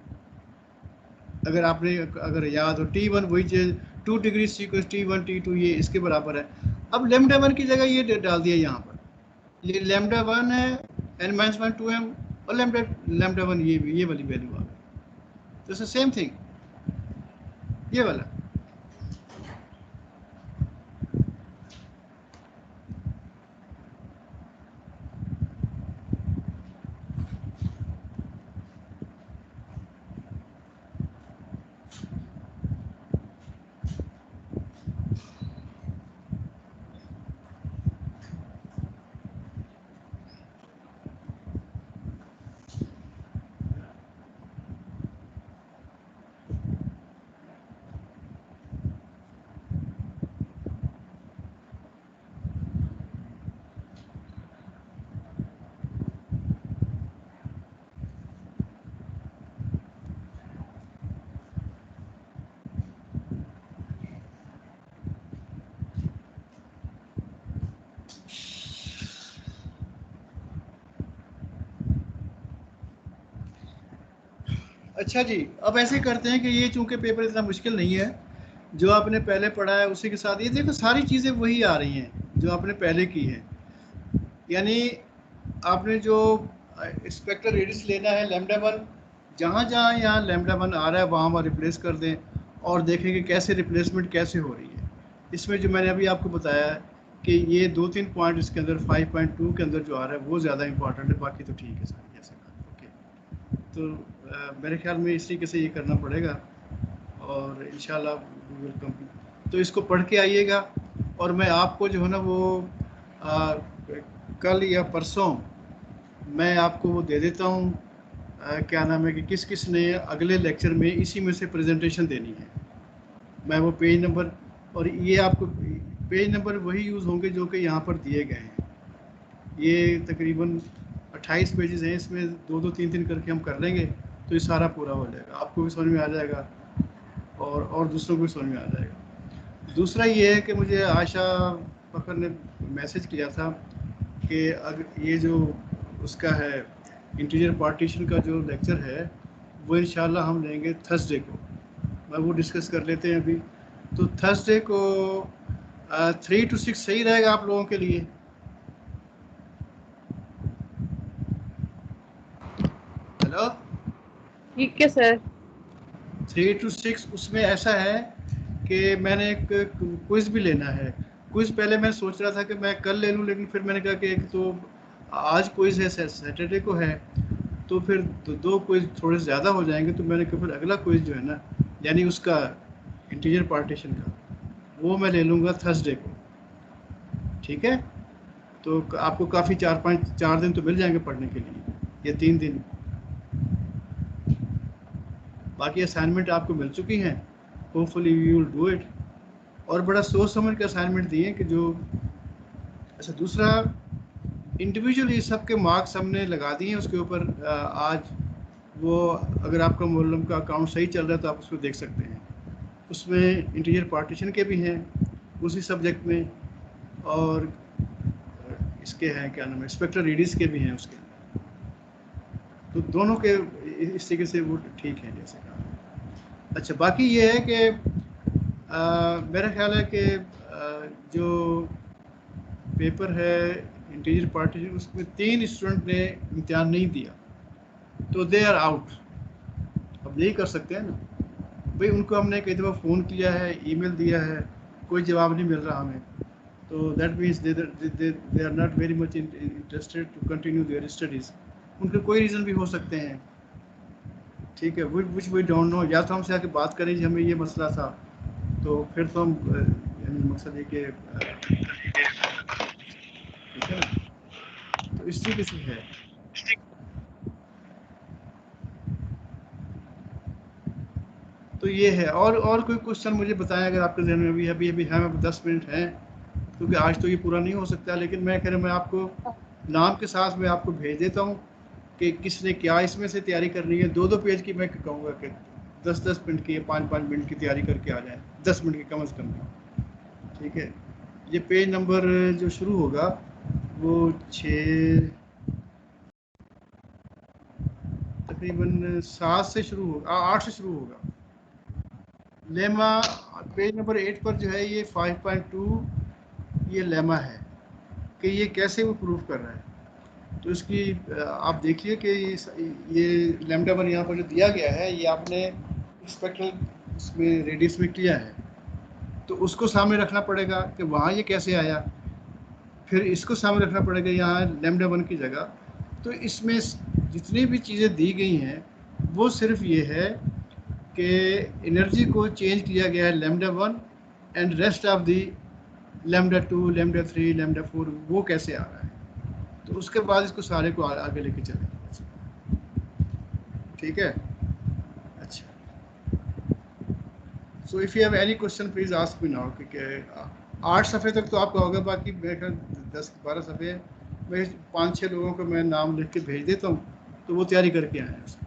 अगर आपने अगर याद हो, t1 वही चीज 2 डिग्री सीक्वेंस t1 t2 ये इसके बराबर है। अब लैम्डा 1 की जगह ये डाल दिया यहाँ पर, ये लैम्डा 1 है n-1 2m, और लैम्डा 1 ये वाली वैल्यू आ गई, तो सेम थिंग ये वाला। अच्छा जी, अब ऐसे करते हैं कि ये चूंकि पेपर इतना मुश्किल नहीं है, जो आपने पहले पढ़ा है उसी के साथ ये देखो सारी चीज़ें वही आ रही हैं जो आपने पहले की है, यानी आपने जो स्पेक्ट्रल रेडियस लेना है लैम्डा 1, जहाँ जहाँ यहाँ लैम्डा 1 आ रहा है वहाँ वहाँ रिप्लेस कर दें और देखें कि कैसे रिप्लेसमेंट कैसे हो रही है। इसमें जो मैंने अभी आपको बताया कि ये 2-3 पॉइंट इसके अंदर 5.2 के अंदर जो आ रहा है वो ज़्यादा इंपॉर्टेंट है, बाकी तो ठीक है सारी जैसे ओके। तो मेरे ख्याल में इस तरीके से ये करना पड़ेगा और इंशाल्लाह we will complete। तो इसको पढ़ के आइएगा और मैं आपको जो है ना वो कल या परसों मैं आपको वो दे देता हूँ, क्या नाम है कि किस किस ने अगले लेक्चर में इसी में से प्रेजेंटेशन देनी है। मैं वो पेज नंबर और ये आपको पेज नंबर वही यूज़ होंगे जो कि यहाँ पर दिए गए हैं। ये तकरीबन 28 पेजेस हैं, इसमें 2-2 3-3 करके हम कर लेंगे तो ये सारा पूरा हो जाएगा, आपको भी समझ में आ जाएगा और दूसरों को भी समझ में आ जाएगा। दूसरा ये है कि मुझे आशा फखर ने मैसेज किया था कि अगर ये जो उसका है इंटीजर पार्टीशन का जो लेक्चर है वो इंशाल्लाह हम लेंगे थर्सडे को। मैं वो डिस्कस कर लेते हैं अभी। तो थर्सडे को 3 to 6 सही रहेगा आप लोगों के लिए? हेलो, ठीक है सर। 3 to 6 उसमें ऐसा है कि मैंने एक क्विज भी लेना है। क्विज पहले मैं सोच रहा था कि मैं कल ले लूँ, लेकिन फिर मैंने कहा कि एक तो आज क्विज है, सैटरडे को है, तो फिर दो क्विज थोड़े ज़्यादा हो जाएंगे। तो मैंने कहा फिर अगला क्विज जो है ना, यानी उसका इंटीजर पार्टीशन का, वो मैं ले लूँगा थर्सडे को। ठीक है, तो आपको काफ़ी 4 दिन तो मिल जाएंगे पढ़ने के लिए, या 3 दिन। बाकी असाइनमेंट आपको मिल चुकी हैं, hopefully you will do it. और बड़ा सोच समझ के असाइनमेंट दिए कि जो अच्छा, दूसरा इंडिविजुअली सबके मार्क्स हमने लगा दिए हैं उसके ऊपर। आज वो अगर आपका मोलम का अकाउंट सही चल रहा है तो आप उसको देख सकते हैं। उसमें इंटीजर पार्टीशन के भी हैं उसी सब्जेक्ट में, और इसके हैं क्या नाम है स्पेक्ट्रल रेडियस के भी हैं उसके। तो दोनों के इस तरीके से वो ठीक है जैसे कहा। अच्छा, बाकी ये है कि मेरा ख्याल है कि जो पेपर है इंटीजर पार्टीशन, उसमें 3 स्टूडेंट ने इम्तिहान नहीं दिया, तो दे आर आउट। अब यही कर सकते हैं ना भाई, उनको हमने कई दफ़ा फ़ोन किया है, ईमेल दिया है, कोई जवाब नहीं मिल रहा हमें, तो that means they are not very much interested to continue their studies. उनके कोई रीज़न भी हो सकते हैं, ठीक है, विच वी डोंट नो। या तो हमसे आके बात करें कि हमें ये मसला था, तो फिर तो हम यानी मकसद है कि ठीक है ना, तो इस तरीके से है। तो ये है। और कोई क्वेश्चन मुझे बताएं अगर आपके जहन में भी। अभी हमें 10 मिनट हैं, क्योंकि आज तो ये पूरा नहीं हो सकता, लेकिन मैं कह रहा मैं आपको नाम के साथ मैं आपको भेज देता हूँ कि किसने क्या इसमें से तैयारी करनी है। 2-2 पेज की मैं कहूँगा कि 10-10 मिनट की या 5-5 मिनट की तैयारी करके आ जाए, 10 मिनट की कम से कम। ठीक है, ये पेज नंबर जो शुरू होगा वो 6 तकरीबन 7 से शुरू होगा, 8 से शुरू होगा। लेमा पेज नंबर 8 पर जो है ये 5.2 ये लेमा है कि ये कैसे वो प्रूफ कर रहा है। तो इसकी आप देखिए कि ये लैम्डा 1 यहाँ पर जो दिया गया है, ये आपने स्पेक्ट्रल इसमें रेडियस में किया है, तो उसको सामने रखना पड़ेगा कि वहाँ ये कैसे आया। फिर इसको सामने रखना पड़ेगा यहाँ लैम्डा 1 की जगह। तो इसमें जितनी भी चीज़ें दी गई हैं वो सिर्फ ये है कि एनर्जी को चेंज किया गया है lambda 1 and rest of the lambda 2, lambda 3, lambda 4 वो कैसे आ रहा है। तो उसके बाद इसको सारे को आगे लेके चलेंगे। ठीक है, अच्छा। So if you have any question please ask me now. क्योंकि 8 सफ़े तक तो आपका होगा, बाकी मेरे ख्याल 10-12 सफ़े मैं 5-6 लोगों को मैं नाम लिख के भेज देता हूँ, तो वो तैयारी करके आए हैं।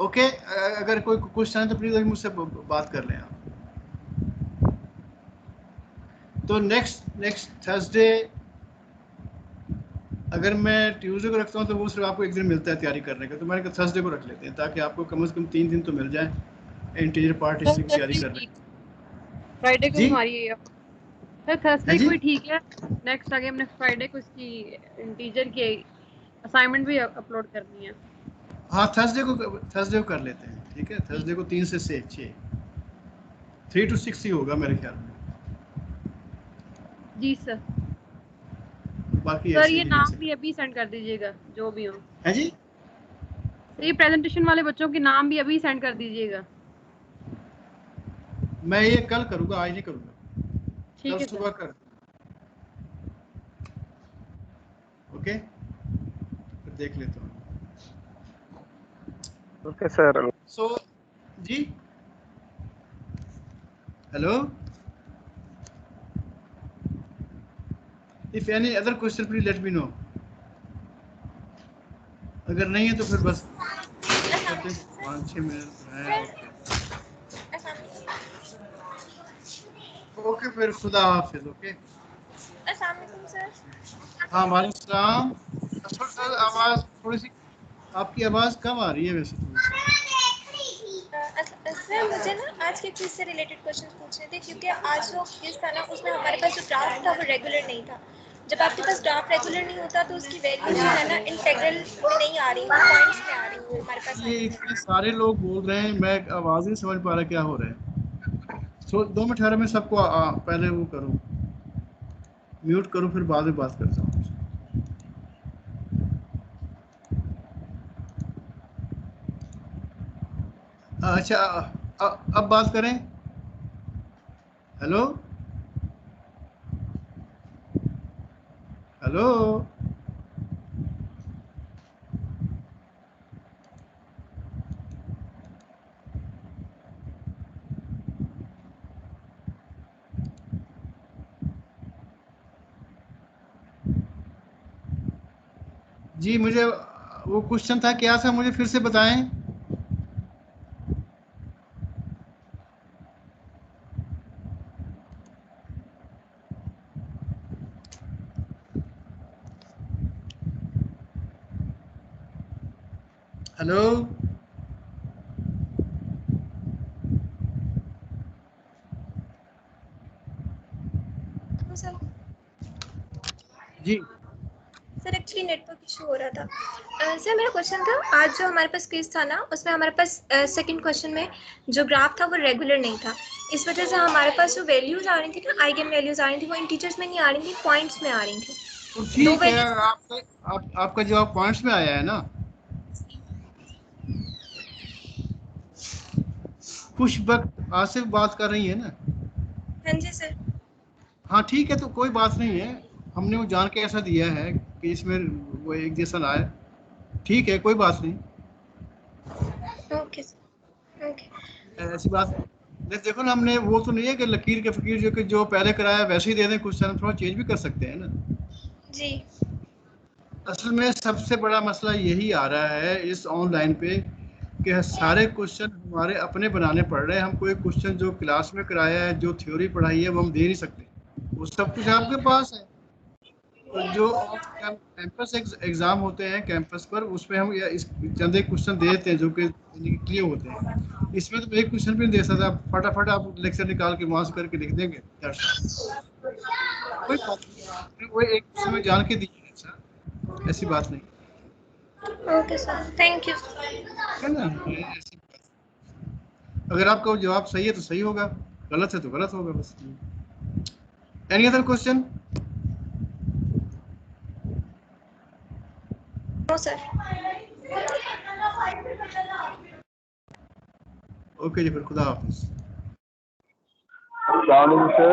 ओके, अगर कोई क्वेश्चन है तो प्लीज़ अभी मुझसे बात कर लें आप। तो नेक्स्ट थर्सडे अगर मैं ट्यूसडे को रखता हूँ तो वो सिर्फ आपको एक दिन मिलता है तैयारी करने का, तो मैंने कहा थर्सडे को रख लेते हैं ताकि आपको कम से कम 3 दिन तो मिल जाए इंटीजर पार्टीशन की तैयारी करने। फ्राइडे को हमारी सर थर्सडे को ही ठीक है। नेक्स्ट आगे हमने फ्राइडे को इसकी इंटीजर की असाइनमेंट भी अपलोड करनी है। हाँ, थर्सडे को कर लेते हैं। ठीक है, थर्सडे को 3 से 6 3 to 6 ही होगा मेरे ख्याल में। जी सर। बाकी सर ऐसे ये ही नाम जैसे भी अभी सेंड कर दीजिएगा जो भी हो। है जी। ये प्रेजेंटेशन वाले बच्चों के नाम भी अभी सेंड कर दीजिएगा। मैं ये कल करूँगा, आज नहीं करूँगा, ठीक कल है सुबह सर। कर। ओके, फिर देख लेता हूँ। Okay sir. सो जी, hello, if any other question please let me know. अगर नहीं है तो फिर बस 5-6 मिनट है। ओके फिर खुदा हाफिज। ओके, अस्सलाम वालेकुम सर। हाँ वालेकुम सलाम। सर आवाज़ थोड़ी सी, आपकी आवाज़ कम आ रही है वैसे सर मुझे ना आज के क्विज से रिलेटेड क्वेश्चन पूछने थे, क्योंकि आज जो क्विज था ना उसमें हमारे पास जो ड्राफ्ट था वो रेगुलर नहीं था। जब आपके पास ड्राफ्ट रेगुलर नहीं होता तो उसकी वैल्यू जो है ना इंटेग्रल में नहीं आ रही, पॉइंट्स में आ रही है हमारे पास। ये इतने सारे लोग बोल रहे हैं, मैं आवाज़ नहीं समझ पा रहा क्या हो रहा है। सो 2 मिनट ठहरो, मैं सबको पहले वो करूँ, म्यूट करूँ, फिर बाद में बात करता हूँ। अच्छा अब बात करें। हेलो हेलो, जी मुझे वो क्वेश्चन था क्या था, मुझे फिर से बताएं। हेलो सर जी, सर एक्चुअली नेटवर्क इशू हो रहा था। सर मेरा क्वेश्चन था, आज जो हमारे पास क्विज था ना उसमें हमारे पास सेकंड क्वेश्चन में जो ग्राफ था वो रेगुलर नहीं था। इस वजह से हमारे पास जो वैल्यूज आ रही थी ना, आइगन वैल्यूज आ रही थी, वो इंटीजर्स में नहीं आ रही थी, पॉइंट्स में आ रही थी। तो ठीक है, आपका जवाब पॉइंट्स में आया है ना। कुछ वक्त आसिफ बात कर रही है ना। हाँ जी सर। हाँ ठीक है, तो कोई बात नहीं है, हमने वो जान के ऐसा दिया है कि इसमें वो एक जैसा ना आए। ठीक है, कोई बात नहीं, ओके सर। ओके ऐसी बात नहीं। देखो ना, हमने वो तो नहीं है कि लकीर के फकीर जो पहले कराया वैसे ही दे दें, कुछ थोड़ा चेंज भी कर सकते हैं ना। जी। असल में सबसे बड़ा मसला यही आ रहा है इस ऑनलाइन पे कि सारे क्वेश्चन हमारे अपने बनाने पड़ रहे हैं। हम कोई क्वेश्चन जो क्लास में कराया है, जो थ्योरी पढ़ाई है, वो हम दे नहीं सकते, वो सब कुछ आपके पास है। तो जो कैंपस एग्जाम होते हैं कैंपस पर, उसमें हम चंद एक क्वेश्चन दे देते हैं जो कि क्लियर होते हैं। इसमें तो एक क्वेश्चन भी नहीं दे सकता, फटाफट आप लेक्चर निकाल के वहां से करके लिख देंगे। कोई बात नहीं, वो एक क्वेश्चन में जान के दीजिए सर, ऐसी बात नहीं ओके सर, थैंक यू। है ना। ऐसी अगर आपका जवाब सही है तो सही होगा, गलत है तो गलत होगा, बस। Any other question? No sir. Okay जी, फिर खुदा हाफिज। अस्सलाम वालेकुम सर।